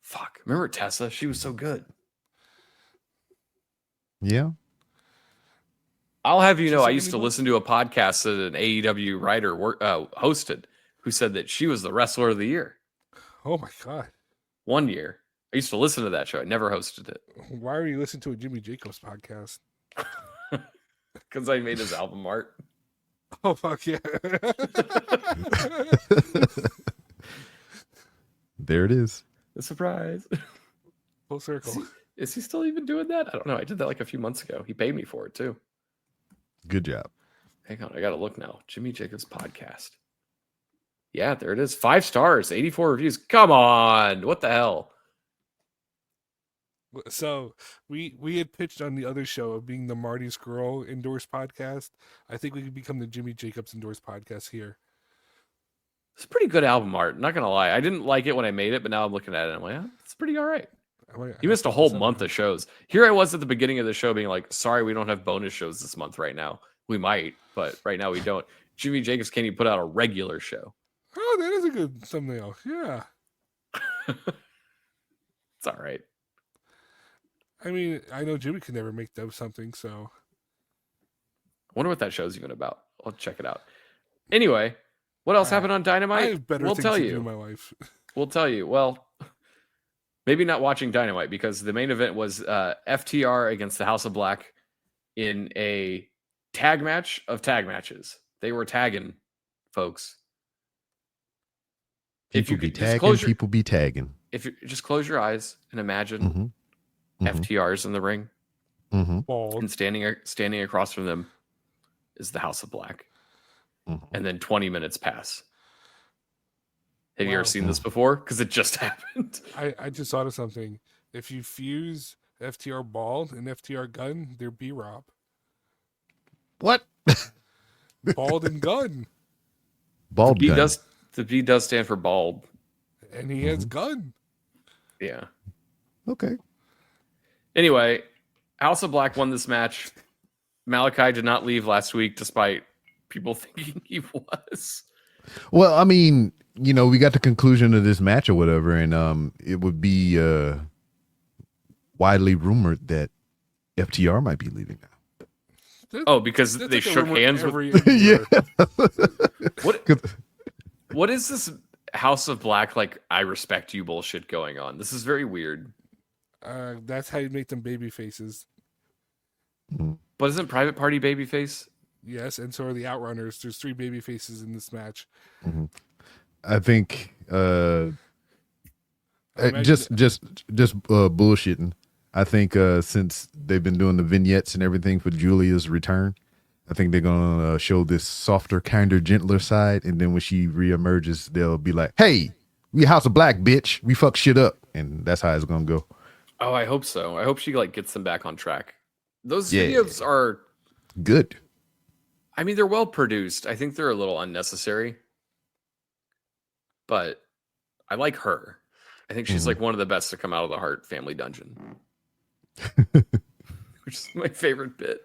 S4: Fuck. Remember Tessa? She was so good.
S5: Yeah.
S4: I'll have you know, I used to listen to a podcast that an AEW writer hosted who said that she was the wrestler of the year.
S6: Oh my God.
S4: 1 year. I used to listen to that show. I never hosted it.
S6: Why are you listening to a Jimmy Jacobs podcast?
S4: Because I made his album art.
S6: Oh, fuck yeah.
S5: There it is.
S4: A surprise.
S6: Full circle.
S4: Is he still even doing that? I don't know. I did that like a few months ago. He paid me for it too.
S5: Good job.
S4: Hang on. I got to look now. Jimmy Jacobs podcast. Yeah, there it is. 5 stars, 84 reviews. Come on. What the hell?
S6: So we had pitched on the other show of being the Marty Scurll endorsed podcast. I think we could become the Jimmy Jacobs endorsed podcast here.
S4: It's pretty good album art. Not going to lie. I didn't like it when I made it, but now I'm looking at it and I'm like, oh, it's pretty all right. You missed a whole month of shows. Here I was at the beginning of the show being like, sorry, we don't have bonus shows this month right now. We might, but right now we don't. Jimmy Jacobs can't even put out a regular show.
S6: Oh, that is a good thumbnail. Yeah.
S4: It's all right.
S6: I mean, I know Jimmy can never make something, so.
S4: I wonder what that show's even about. I'll check it out. Anyway, what else happened on Dynamite?
S6: I have better things to do in my life.
S4: We'll tell you. Well, maybe not watching Dynamite because the main event was FTR against the House of Black in a tag match of tag matches. They were tagging, folks.
S5: People be tagging.
S4: If you just close your eyes and imagine FTR's in the ring, and standing across from them is the House of Black, and then 20 minutes pass. Have you ever seen this before? Because it just happened.
S6: I just thought of something. If you fuse FTR Bald and FTR Gun, they're B-Rob.
S5: What?
S6: Bald and Gun.
S5: Bald Gun.
S4: The B does stand for bald.
S6: And he has Gun.
S4: Yeah.
S5: Okay.
S4: Anyway, House of Black won this match. Malachi did not leave last week, despite people thinking he was.
S5: Well, I mean, you know, we got the conclusion of this match or whatever, and it would be widely rumored that FTR might be leaving now.
S4: Oh, because they shook hands with.
S5: Yeah.
S4: What is this House of Black like? I respect you bullshit going on. This is very weird.
S6: That's how you make them baby faces.
S4: But isn't Private Party babyface?
S6: Yes, and so are the Outrunners. There's 3 baby faces in this match.
S5: I think just bullshitting. I think since they've been doing the vignettes and everything for Julia's return, I think they're gonna show this softer, kinder, gentler side, and then when she reemerges, they'll be like, "Hey, we House of Black, bitch. We fuck shit up," and that's how it's gonna go.
S4: Oh, I hope so. I hope she like gets them back on track. Those videos are
S5: good.
S4: I mean, they're well produced. I think they're a little unnecessary, but I like her. I think she's like one of the best to come out of the Hart family dungeon, which is my favorite bit.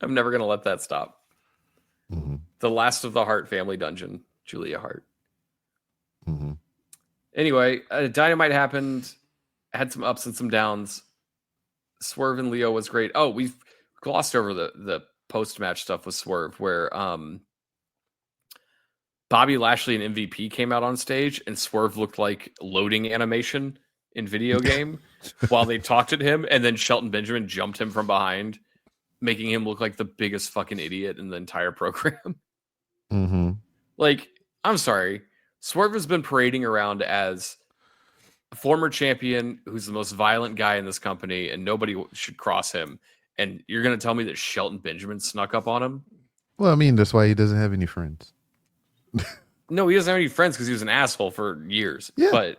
S4: I'm never going to let that stop. The last of the Hart family dungeon, Julia Hart. Anyway, Dynamite happened, had some ups and some downs. Swerve and Leo was great. Oh, we've glossed over the post-match stuff with Swerve, where Bobby Lashley and MVP came out on stage, and Swerve looked like loading animation in video game while they talked at him, and then Shelton Benjamin jumped him from behind, making him look like the biggest fucking idiot in the entire program.
S5: Mm-hmm.
S4: Like, I'm sorry. Swerve has been parading around as a former champion who's the most violent guy in this company, and nobody should cross him. And you're going to tell me that Shelton Benjamin snuck up on him?
S5: Well, I mean, that's why he doesn't have any friends.
S4: No, he doesn't have any friends because he was an asshole for years.
S5: Yeah.
S4: But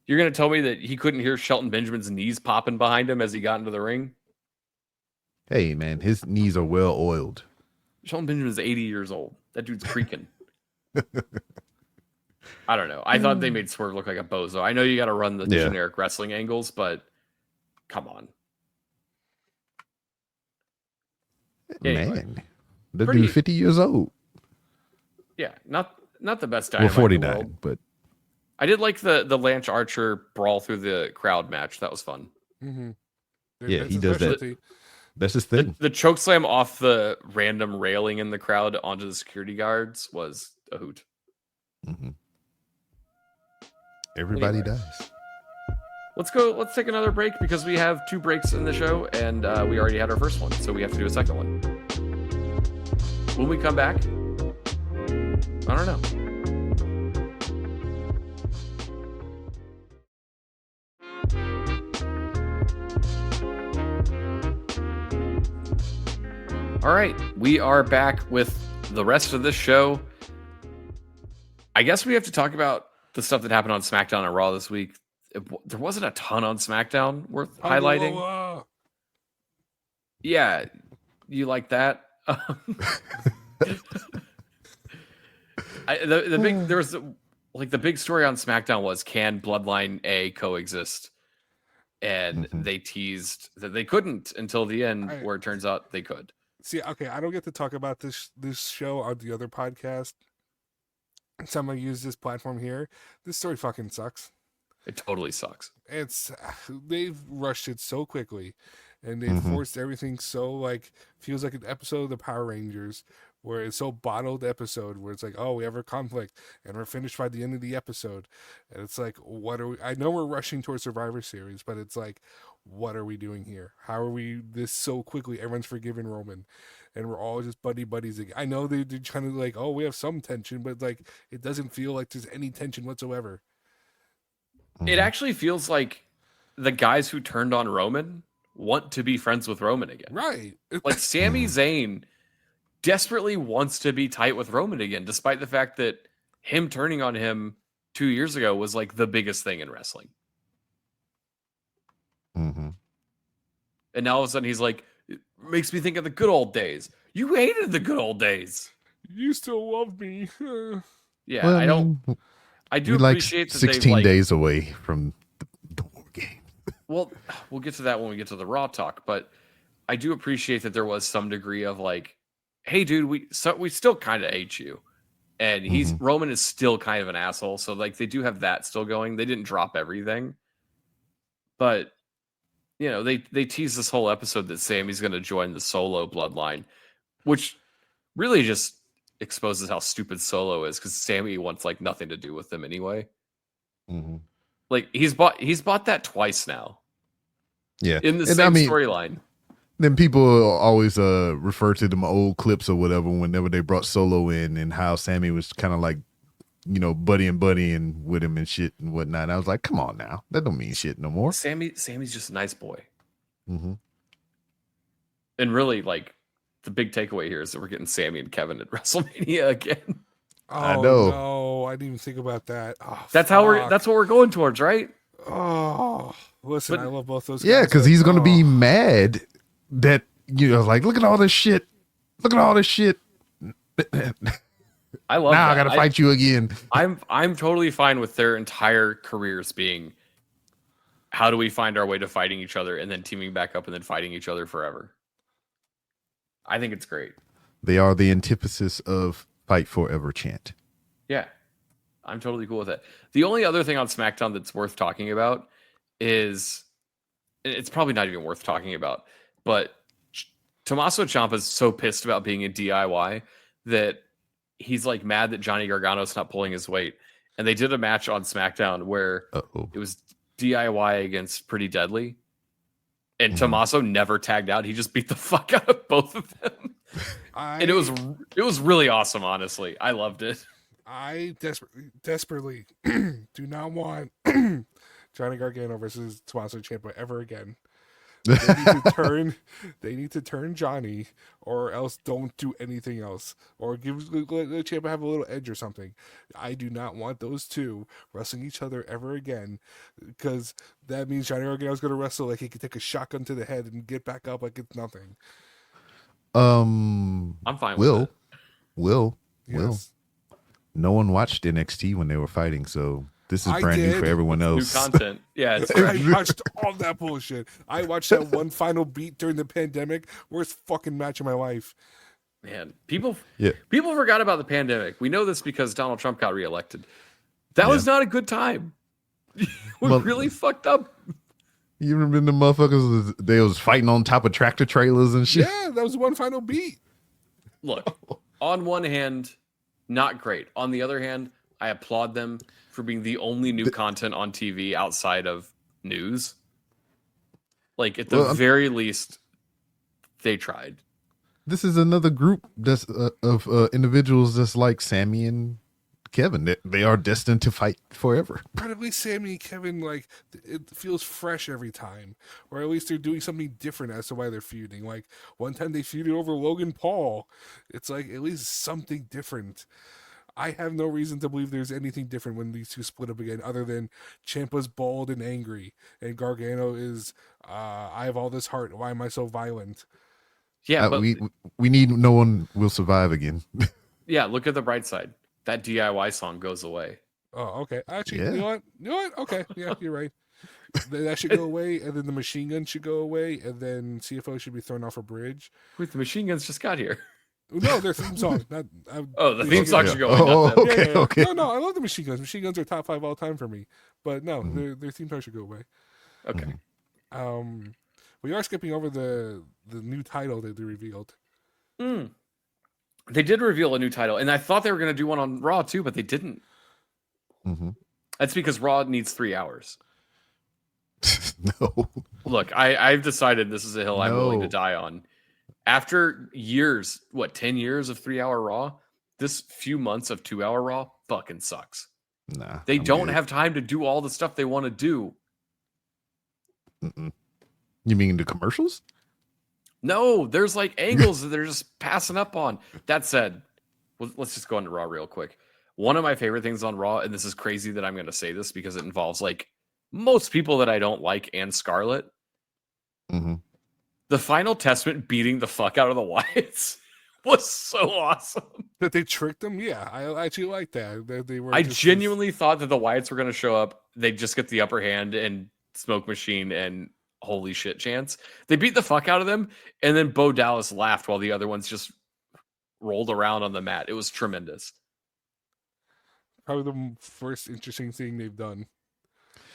S4: you're going to tell me that he couldn't hear Shelton Benjamin's knees popping behind him as he got into the ring?
S5: Hey, man, his knees are well oiled.
S4: Shelton Benjamin's 80 years old. That dude's creaking. I don't know. I thought they made Swerve look like a bozo. I know you got to run the generic wrestling angles, but come on. Anyway,
S5: Man, that dude 50 years old.
S4: Yeah, not the best
S5: Well,
S4: Dynamite
S5: 49,
S4: in the world.
S5: but
S4: I did like the Lance Archer brawl through the crowd match. That was fun.
S6: Mm-hmm.
S5: Yeah, he does that. That's his thing.
S4: The choke slam off the random railing in the crowd onto the security guards was a hoot.
S5: Mm-hmm. Everybody
S4: Anyway.
S5: does.
S4: Let's take another break because we have 2 breaks in the show, and we already had our first one, so we have to do a second one. When we come back, I don't know. All right, we are back with the rest of this show. I guess we have to talk about the stuff that happened on SmackDown and Raw this week. There wasn't a ton on SmackDown worth highlighting. Yeah, you like that? The big story on SmackDown was, can Bloodline A coexist? And they teased that they couldn't until the end, where it turns out they could.
S6: See, okay, I don't get to talk about this show on the other podcast. So I'm gonna use this platform here. This story fucking sucks.
S4: It totally sucks.
S6: They've rushed it so quickly, and they've forced everything so feels like an episode of the Power Rangers, where it's so bottled episode where it's like, oh, we have a conflict and we're finished by the end of the episode, and it's like, what are we? I know we're rushing towards Survivor Series, but it's like, what are we doing here? How are we this so quickly? Everyone's forgiven Roman, and we're all just buddies again. I know they're trying to oh, we have some tension, but it doesn't feel like there's any tension whatsoever.
S4: It actually feels like the guys who turned on Roman want to be friends with Roman again.
S6: Right.
S4: Like Sami Zayn desperately wants to be tight with Roman again, despite the fact that him turning on him 2 years ago was the biggest thing in wrestling.
S5: Mm-hmm.
S4: And now all of a sudden he's like, it makes me think of the good old days. You hated the good old days.
S6: You still love me.
S4: Yeah,
S5: well,
S4: I do
S5: we
S4: appreciate that
S5: 16 days away from the war game.
S4: Well, we'll get to that when we get to the Raw talk, but I do appreciate that there was some degree of hey, dude, we still kind of hate you, and Roman is still kind of an asshole. So they do have that still going. They didn't drop everything, but they teased this whole episode that Sami's going to join the Solo bloodline, which really just exposes how stupid Solo is, because Sami wants nothing to do with them anyway.
S5: Mm-hmm.
S4: He's bought that twice now.
S5: Yeah,
S4: in the same storyline.
S5: Then people always refer to them old clips or whatever whenever they brought Solo in, and how Sami was kind of buddying with him and shit and whatnot. And I was like, come on now, that don't mean shit no more.
S4: Sami's just a nice boy.
S5: Mm-hmm.
S4: And really, the big takeaway here is that we're getting Sami and Kevin at WrestleMania again.
S6: Oh,
S5: I know.
S6: No, I didn't even think about that. Oh,
S4: that's what we're going towards, right?
S6: Oh, listen, I love both those guys.
S5: Yeah, because he's going to be mad that, look at all this shit. Look at all this shit.
S4: I love
S5: now
S4: that.
S5: I got to fight you again.
S4: I'm totally fine with their entire careers being, how do we find our way to fighting each other and then teaming back up and then fighting each other forever? I think it's great.
S5: They are the antithesis of fight forever chant.
S4: Yeah. I'm totally cool with it. The only other thing on SmackDown that's worth talking about is, it's probably not even worth talking about, but Tommaso Ciampa's so pissed about being a DIY that he's like mad that Johnny Gargano's not pulling his weight. And they did a match on SmackDown where it was DIY against Pretty Deadly. And Tommaso never tagged out. He just beat the fuck out of both of them. And it was really awesome, honestly. I loved it.
S6: I desperately do not want Johnny Gargano versus Tommaso Ciampa ever again. They need to turn Johnny, or else don't do anything else, or let Ciampa have a little edge or something. I do not want those two wrestling each other ever again, because that means Johnny Gargano's going to wrestle like he could take a shotgun to the head and get back up like it's nothing.
S4: I'm fine with it.
S5: Will.
S7: No one watched NXT when they were fighting, so this is brand new for everyone else.
S4: New content. Yeah,
S6: I watched all that bullshit. I watched that one final beat during the pandemic. Worst fucking match of my life.
S4: Man, people forgot about the pandemic. We know this because Donald Trump got reelected. That was not a good time. We really fucked up.
S5: You remember the motherfuckers? They was fighting on top of tractor trailers and shit.
S6: Yeah, that was one final beat.
S4: Look, on one hand, not great. On the other hand, I applaud them for being the only new content on TV outside of news. Like, at the very least, they tried.
S5: This is another group that's of individuals that's like Sammy and Kevin. They are destined to fight forever.
S6: But at least Sammy and Kevin, like, it feels fresh every time. Or at least they're doing something different as to why they're feuding. Like, one time they feuded over Logan Paul. It's like, at least something different. I have no reason to believe there's anything different when these two split up again, other than Ciampa's bald and angry, and Gargano is, I have all this heart. Why am I so violent?
S4: Yeah, but
S5: we need No One Will Survive again.
S4: Yeah, look at the bright side. That DIY song goes away.
S6: Oh, okay. Actually, you know what? Okay, yeah, you're right. That should go away, and then the machine gun should go away, and then CFO should be thrown off a bridge.
S4: Wait, the machine guns just got here.
S6: No, their theme song.
S4: The theme song should go.
S5: Okay.
S6: No, I love the machine guns. Machine guns are top 5 all time for me. But no, their theme song should go away.
S4: Okay.
S6: We are skipping over the new title that they revealed.
S4: They did reveal a new title, and I thought they were going to do one on Raw too, but they didn't. That's because Raw needs 3 hours.
S5: No.
S4: Look, I've decided this is a hill I'm willing to die on. After years, 10 years of 3-hour Raw, this few months of 2-hour Raw fucking sucks.
S5: Nah.
S4: They don't have time to do all the stuff they want to do.
S5: You mean the commercials?
S4: No, there's like angles that they're just passing up on. That said, let's just go into Raw real quick. One of my favorite things on Raw, and this is crazy that I'm going to say this because it involves like most people that I don't like and Scarlett. The Final Testament beating the fuck out of the Wyatts was so awesome.
S6: That they tricked them? Yeah, I actually like that. They were.
S4: I genuinely thought that the Wyatts were going to show up. They'd just get the upper hand and Smoke Machine and holy shit chance. They beat the fuck out of them, and then Bo Dallas laughed while the other ones just rolled around on the mat. It was tremendous.
S6: Probably the first interesting thing they've done.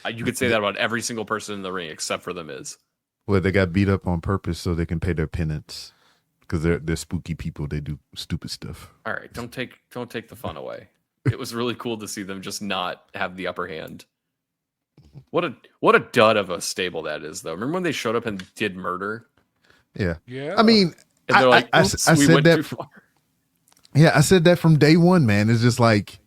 S4: You could say that about every single person in the ring except for The Miz.
S5: Well, they got beat up on purpose so they can pay their penance because they're spooky people. They do stupid stuff.
S4: All right, don't take the fun away. It was really cool to see them just not have the upper hand. What a dud of a stable that is, though. Remember when they showed up and did murder?
S5: Yeah.
S6: Yeah.
S5: I mean,
S4: And they're like,
S5: I
S4: "Oops,
S5: said
S4: we went
S5: that.
S4: too far."
S5: Yeah, I said that from day one, man. It's just like,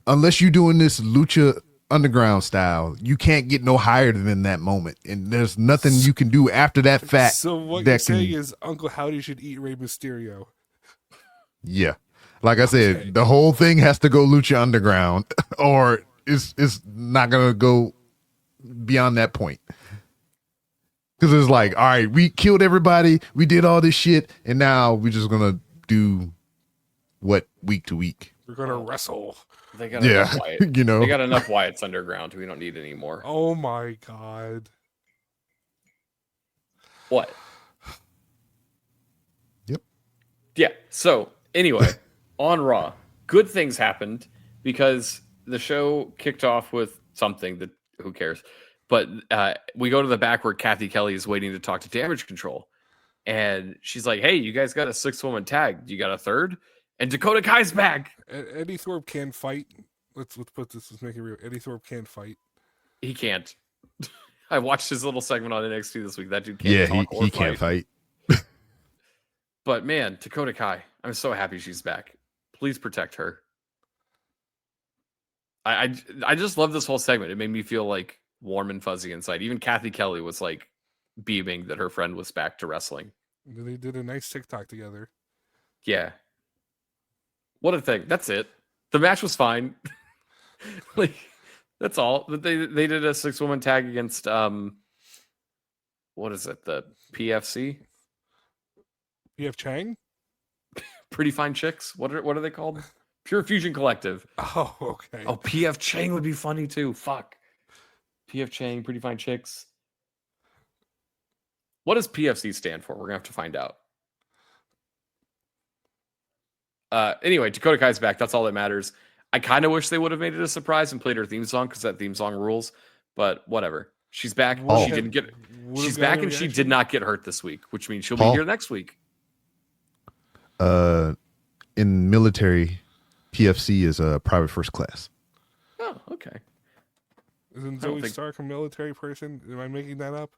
S5: unless you're doing this Lucha Underground style, you can't get no higher than that moment, and there's nothing you can do after that fact.
S6: So what
S5: that
S6: you're saying is Uncle Howdy should eat Rey Mysterio.
S5: Yeah, like I said, the whole thing has to go Lucha Underground, or it's not gonna go beyond that point. Because it's like, all right, we killed everybody, we did all this shit, and now we're just gonna do what week to week.
S6: We're gonna wrestle.
S4: They got enough Wyatt.
S5: You know,
S4: they got enough Wyatts underground. We don't need any more.
S6: Oh my god.
S4: What?
S5: Yep.
S4: Yeah. So anyway, on Raw, good things happened. because the show kicked off with something that who cares, but we go to the back where Kathy Kelly is waiting to talk to Damage Control, and she's like, "Hey, you guys got a 6-woman tag? You got a third?" And Dakota Kai's back.
S6: Eddie Thorpe can fight. Let's put this. Let's make it real. Eddie Thorpe can fight.
S4: He can't. I watched his little segment on NXT this week. That dude can't.
S5: Yeah,
S4: talk or
S5: he can't fight.
S4: But man, Dakota Kai, I'm so happy she's back. Please protect her. I just love this whole segment. It made me feel like warm and fuzzy inside. Even Kathy Kelly was like beaming that her friend was back to wrestling.
S6: They did a nice TikTok together.
S4: Yeah. What a thing. That's it. The match was fine. Like, that's all. But they did a 6-woman tag against what is it? The PFC?
S6: PF Chang?
S4: Pretty Fine Chicks. What are they called? Pure Fusion Collective.
S6: Oh, okay.
S4: Oh, PF Chang would be funny too. Fuck. PF Chang, Pretty Fine Chicks. What does PFC stand for? We're gonna have to find out. Anyway, Dakota Kai's back. That's all that matters. I kind of wish they would have made it a surprise and played her theme song because that theme song rules. But whatever. She's back.
S5: Oh.
S4: She didn't get. She's back and she did not get hurt this week, which means she'll be here next week.
S5: In military, PFC is a private first class.
S4: Oh, okay.
S6: Isn't Zoe Stark a military person? Am I making that up?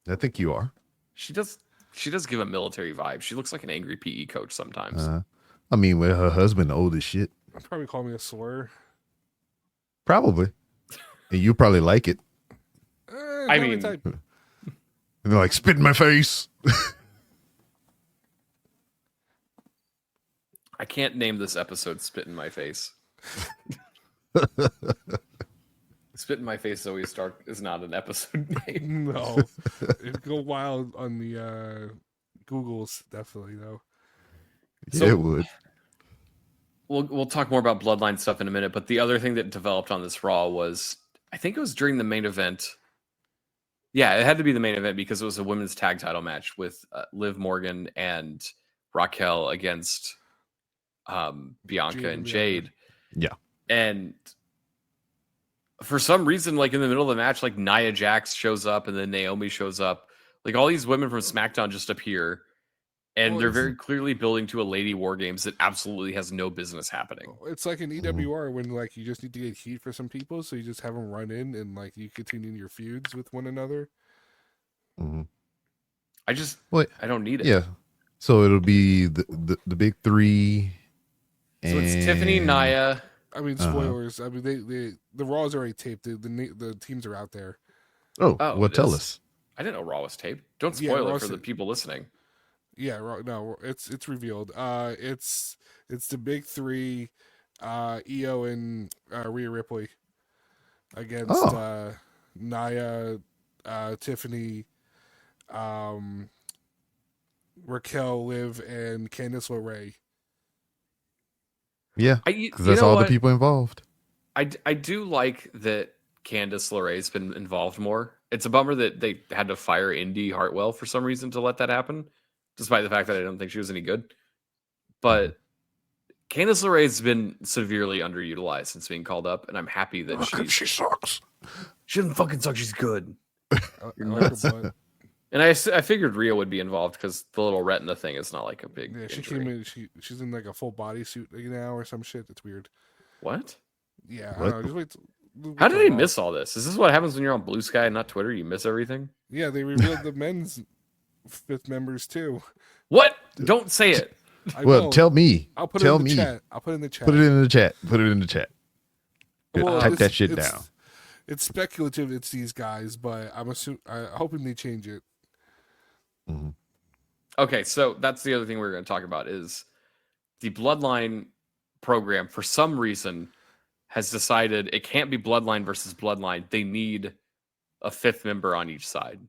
S5: I think you are.
S4: She does give a military vibe. She looks like an angry PE coach sometimes.
S5: I mean, with her husband old as shit.
S6: I'd probably call me a slur.
S5: Probably. And you probably like it.
S4: I mean,
S5: And they're like, spit in my face.
S4: I can't name this episode Spit in My Face. Spit in My Face Zoe Stark is not an episode name.
S6: No. It'd go wild on the Googles, definitely, though.
S5: Yeah, it would.
S4: We'll talk more about Bloodline stuff in a minute, but the other thing that developed on this Raw was, I think it was during the main event. Yeah, it had to be the main event because it was a women's tag title match with Liv Morgan and Raquel against Bianca and Jade.
S5: Yeah.
S4: And for some reason, like in the middle of the match, like Nia Jax shows up and then Naomi shows up. Like all these women from SmackDown just appear. And they're very clearly building to a Lady War Games that absolutely has no business happening.
S6: It's like an EWR when like you just need to get heat for some people, so you just have them run in and like you continue your feuds with one another.
S5: Mm-hmm.
S4: I don't need it.
S5: Yeah. So it'll be the big three.
S4: So it's Tiffany, Nia.
S6: I mean, spoilers. I mean, the Raw's already taped. The teams are out there.
S5: Oh, well, tell us.
S4: I didn't know Raw was taped. Don't spoil it for the people listening.
S6: Yeah, no, it's revealed. It's the big three, Io and Rhea Ripley against Nia, Tiffany, Raquel, Liv, and Candice LeRae.
S5: Yeah, because that's all the people involved.
S4: I do like that Candice LeRae's been involved more. It's a bummer that they had to fire Indy Hartwell for some reason to let that happen, despite the fact that I don't think she was any good. But Candice LeRae's been severely underutilized since being called up, and I'm happy that
S5: she sucks.
S4: She doesn't fucking suck. She's good.
S6: You're nuts.
S4: And I figured Rhea would be involved because the little retina thing is not like a big.
S6: Yeah, she
S4: injury.
S6: came in. She's in like a full bodysuit now or some shit. It's weird.
S4: What?
S6: Yeah,
S5: What?
S6: I don't know. Just wait.
S4: How did I miss all this? Is this what happens when you're on Blue Sky and not Twitter? You miss everything.
S6: Yeah, they revealed the men's fifth members too.
S4: What? Don't say it.
S5: Tell me.
S6: I'll put
S5: tell
S6: it in the
S5: me.
S6: chat. I'll put it in the chat.
S5: Put it in the chat. Put it in the chat.
S6: Well,
S5: Type that shit down.
S6: It's speculative. It's these guys, but I'm hoping they change it.
S5: Mm-hmm.
S4: Okay, so that's the other thing we're going to talk about is the Bloodline program, for some reason, has decided it can't be Bloodline versus Bloodline. They need a fifth member on each side.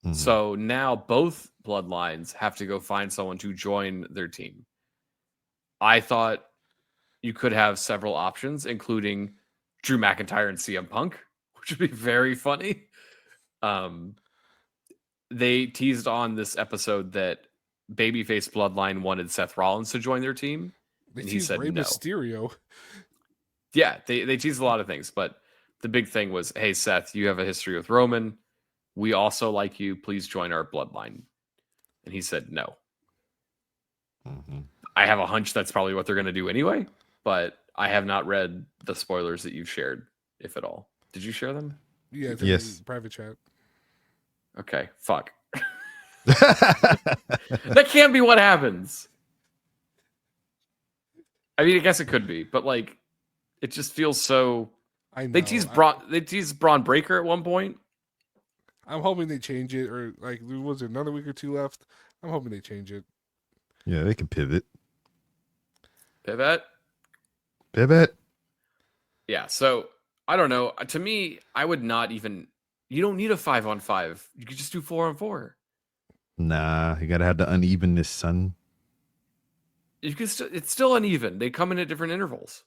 S5: Mm-hmm.
S4: So now both Bloodlines have to go find someone to join their team. I thought you could have several options, including Drew McIntyre and CM Punk, which would be very funny. They teased on this episode that Babyface Bloodline wanted Seth Rollins to join their team. And he said
S6: Rey
S4: no.
S6: Mysterio.
S4: Yeah, they teased a lot of things, but the big thing was, hey, Seth, you have a history with Roman. We also like you. Please join our bloodline. And he said no.
S5: Mm-hmm.
S4: I have a hunch that's probably what they're going to do anyway, but I have not read the spoilers that you've shared, if at all. Did you share them?
S6: Yeah, it's
S5: yes.
S6: in private chat.
S4: Okay, fuck. That can't be what happens. I mean, I guess it could be, but like, it just feels so.
S6: I know.
S4: They teased Braun Breaker at one point.
S6: I'm hoping they change it, or like, was there another week or two left? I'm hoping they change it.
S5: Yeah, they can pivot.
S4: Pivot. Yeah, so I don't know. To me, I would not even. You don't need a 5-on-5. You could just do 4-on-4.
S5: Nah, you gotta have the unevenness, son.
S4: You can it's still uneven. They come in at different intervals.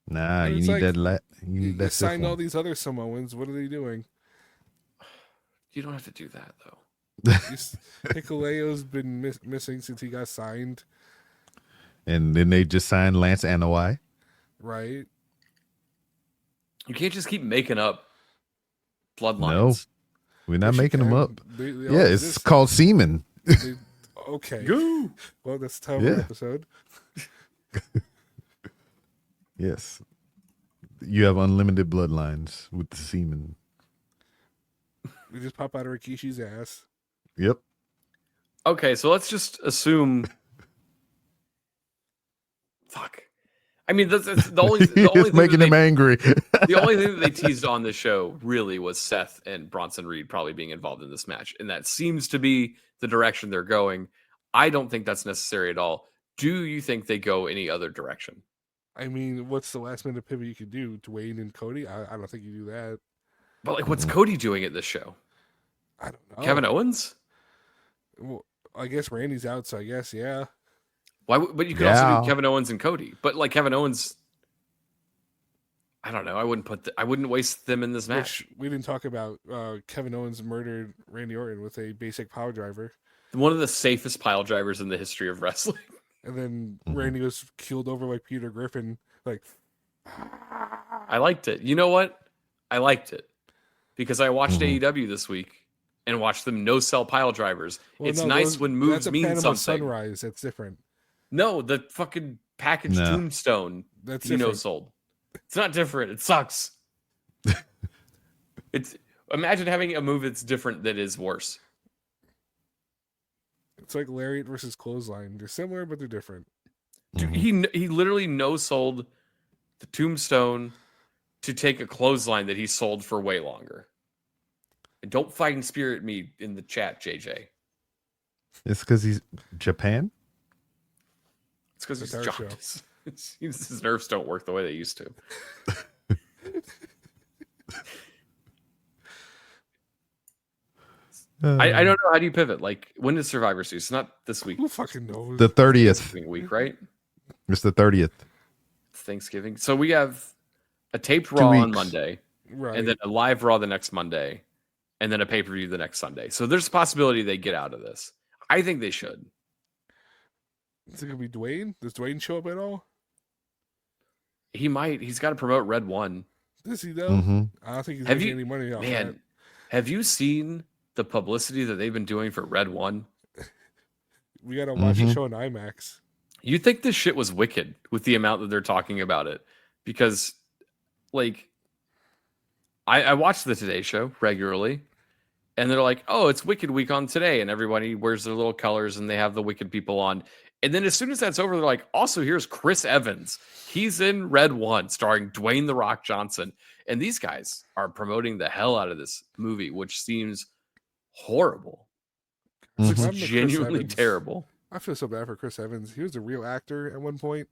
S5: Nah,
S6: But
S5: you
S6: it's
S5: need
S6: like,
S5: that. You need that.
S6: signed all
S5: one.
S6: these other Samoans. What are they doing?
S4: You don't have to do that though.
S6: Hikuleo's been missing since he got signed.
S5: And then they just signed Lance Anoa'i.
S6: Right.
S4: You can't just keep making up bloodlines.
S5: No, we're not
S6: Yes, you
S5: making them
S6: can.
S5: up.
S6: They all
S5: Yeah, it's
S6: exist.
S5: called semen.
S6: Okay.
S4: Go.
S6: Well, that's the title of the
S5: Yeah.
S6: episode.
S5: Yes, you have unlimited bloodlines with the semen.
S6: We just pop out of Rikishi's ass.
S5: Yep.
S4: Okay, so let's just assume. Fuck. I mean, that's the only. The only
S5: It's making him angry.
S4: The only thing that they teased on this show really was Seth and Bronson Reed probably being involved in this match, and that seems to be the direction they're going. I don't think that's necessary at all. Do you think they go any other direction?
S6: I mean, what's the last minute pivot you could do? Dwayne and Cody? I don't think you do that.
S4: But like, what's Cody doing at this show?
S6: I don't know.
S4: Kevin Owens?
S6: Well, I guess Randy's out, so I guess, yeah.
S4: Why? But you could also do Kevin Owens and Cody. But like Kevin Owens, I don't know. I wouldn't waste them in this match.
S6: Which we didn't talk about. Kevin Owens murdered Randy Orton with a basic power driver.
S4: One of the safest pile drivers in the history of wrestling.
S6: And then Randy was keeled over like Peter Griffin. Like,
S4: I liked it. You know what? I liked it because I watched AEW this week and watched them no sell pile drivers.
S6: well,
S4: It's
S6: no,
S4: nice when moves
S6: that's a
S4: mean
S6: Panama
S4: something.
S6: Sunrise. That's different.
S4: No, the fucking packaged tombstone.
S6: That's
S4: you know
S6: different.
S4: sold. It's not different. It sucks. It's imagine having a move that's different that is worse.
S6: It's like Lariat versus Clothesline. They're similar, but they're different.
S4: Dude, he literally no sold the tombstone to take a clothesline that he sold for way longer. And don't fighting spirit me in the chat, JJ.
S5: It's because he's Japan.
S4: It's because he's
S6: That's our show.
S4: jaundiced. His nerves don't work the way they used to. I don't know. How do you pivot? Like, when is Survivor Series? It's not this week.
S6: Who fucking knows?
S5: The 30th.
S4: Thanksgiving week, right?
S5: It's the 30th.
S4: It's Thanksgiving. So we have a taped Raw on
S5: weeks.
S4: Monday,
S6: Right.
S4: and then a live Raw the next Monday, and then a pay-per-view the next Sunday. So there's a possibility they get out of this. I think they should.
S6: Is it going to be Dwayne? Does Dwayne show up at all?
S4: He might. He's got to promote Red One.
S6: Does he, though?
S5: Mm-hmm.
S6: I don't think he's
S4: Have
S6: making
S4: you,
S6: any money off
S4: man?
S6: that.
S4: Have you seen the publicity that they've been doing for Red One?
S6: We got to watch
S5: Mhm.
S6: the show in IMAX.
S4: You think this shit was wicked with the amount that they're talking about it? Because, like, I watch the Today Show regularly, and they're like, "Oh, it's Wicked Week on today," and everybody wears their little colors, and they have the Wicked people on. And then as soon as that's over, they're like, "Also, here's Chris Evans. He's in Red One, starring Dwayne the Rock Johnson." And these guys are promoting the hell out of this movie, which seems horrible.
S5: Mhm.
S4: It's
S6: I'm the Chris
S4: genuinely
S6: Evans.
S4: terrible.
S6: I feel so bad for Chris Evans. He was a real actor at one point,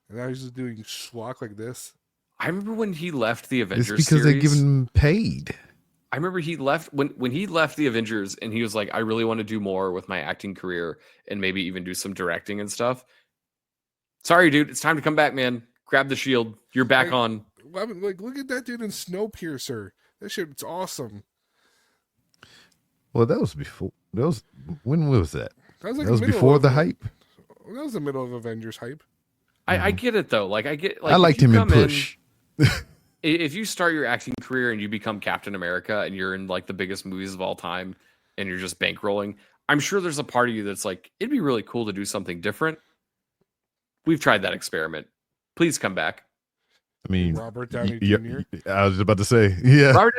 S6: and now he's just doing schlock like this.
S4: I remember when he left the
S5: It's
S4: Avengers
S5: because they
S4: series.
S5: give him paid.
S4: I remember he left when he left the Avengers, and he was like, "I really want to do more with my acting career and maybe even do some directing and stuff." Sorry, dude, it's time to come back, man. Grab the shield. You're back
S6: Hey.
S4: on.
S6: I mean, like, look at that dude in Snowpiercer. That shit's awesome.
S5: Well, that was before. When was that?
S6: That was like
S5: That was
S6: the middle
S5: before
S6: of
S5: the hype.
S6: That was the middle of Avengers hype.
S4: I get it though. Like I get. Like,
S5: I liked him in Push.
S4: If you start your acting career and you become Captain America and you're in like the biggest movies of all time and you're just bankrolling, I'm sure there's a part of you that's like, it'd be really cool to do something different. We've tried that experiment. Please come back.
S5: I mean,
S6: Robert Downey Jr.
S5: I was about to say, yeah.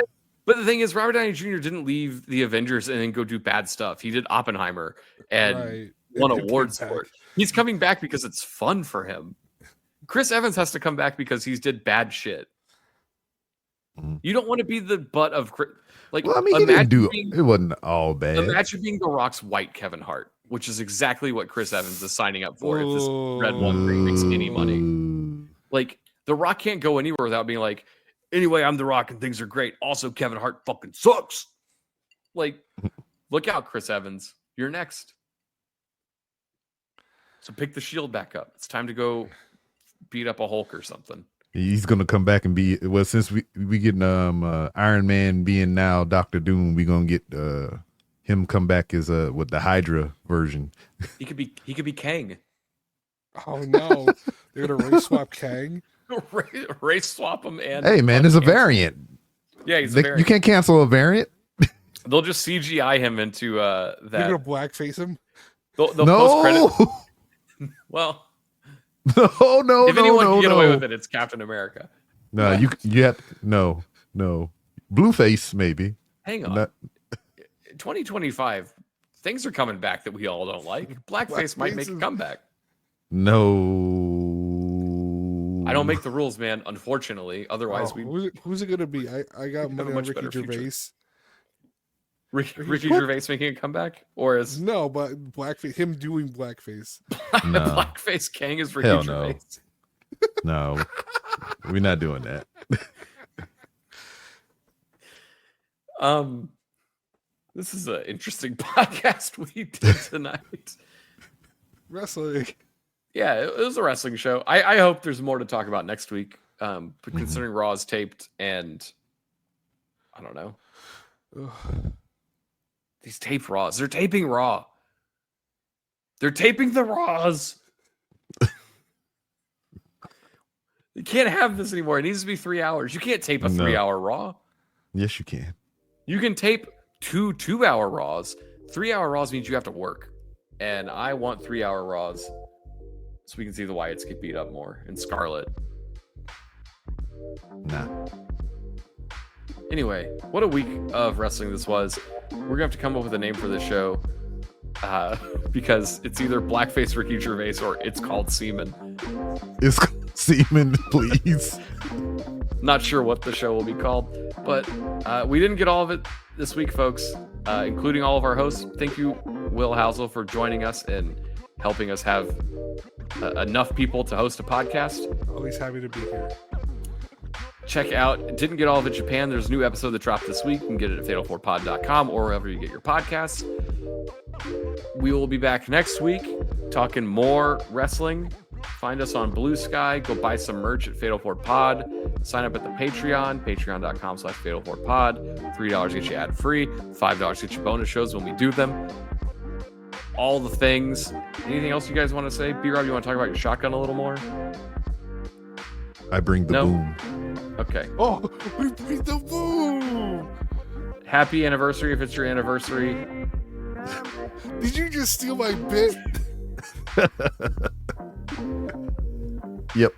S4: But the thing is, Robert Downey Jr. didn't leave the Avengers and then go do bad stuff. He did Oppenheimer and won awards for it. He's coming back because it's fun for him. Chris Evans has to come back because he's did bad shit. You don't want to be the butt of like.
S5: Well, I mean, he didn't do it. Wasn't all bad.
S4: Imagine being The Rock's white Kevin Hart, which is exactly what Chris Evans is signing up for. If this red one makes any money, like The Rock can't go anywhere without being like, anyway, I'm The Rock and things are great. Also, Kevin Hart fucking sucks. Like, look out, Chris Evans. You're next. So pick the shield back up. It's time to go beat up a Hulk or something.
S5: He's gonna come back and be since we getting Iron Man being now Dr. Doom, we gonna get him come back as with the Hydra version.
S4: He could be Kang.
S6: Oh no, they're gonna race swap Kang.
S4: Race swap him and
S5: hey man, there's a variant.
S4: Yeah, he's a variant.
S5: You can't cancel a variant.
S4: They'll just CGI him into that.
S6: They're gonna blackface him.
S4: They'll post credit. Well.
S5: No.
S4: If anyone can get away with it, it's Captain America.
S5: No, you have no. Blueface maybe.
S4: Hang on. 2025, things are coming back that we all don't like. Blackface might make a comeback.
S5: No.
S4: I don't make the rules, man. Unfortunately, otherwise
S6: who's it gonna be? I got money on Ricky Gervais.
S4: Ricky Gervais making a comeback, or is
S6: but blackface, him doing blackface.
S4: No. Blackface Kang is Ricky Gervais.
S5: No, we're not doing that.
S4: This is an interesting podcast we did tonight.
S6: Wrestling.
S4: Yeah, it was a wrestling show. I hope there's more to talk about next week. But considering Raw is taped, and I don't know. These taped Raws. They're taping Raw. They're taping the Raws. You can't have this anymore. It needs to be 3 hours. You can't tape a 3-hour Raw.
S5: Yes, you can.
S4: You can tape 2 2-hour Raws. 3-hour Raws means you have to work. And I want 3-hour Raws so we can see the Wyatts get beat up more. And Scarlett.
S5: Nah.
S4: Anyway, what a week of wrestling this was. We're going to have to come up with a name for this show because it's either Blackface Ricky Gervais or It's Called Semen.
S5: It's called Semen, please.
S4: Not sure what the show will be called, but we didn't get all of it this week, folks, including all of our hosts. Thank you, Will Housel, for joining us and helping us have enough people to host a podcast.
S6: Always happy to be here.
S4: Check out Didn't Get All of It Japan. There's a new episode that dropped this week. You can get it at fatal4pod.com or wherever you get your podcasts. We will be back next week talking more wrestling. Find us on Blue Sky. Go buy some merch at Fatal4Pod. Sign up at the Patreon, patreon.com/Fatal4Pod. $3 gets you ad free. $5 gets you bonus shows when we do them. All the things. Anything else you guys want to say? B-Rob, you want to talk about your shotgun a little more?
S5: I bring the boom.
S4: Okay.
S6: Oh, we bring the boom.
S4: Happy anniversary if it's your anniversary.
S6: Did you just steal my bit?
S5: Yep.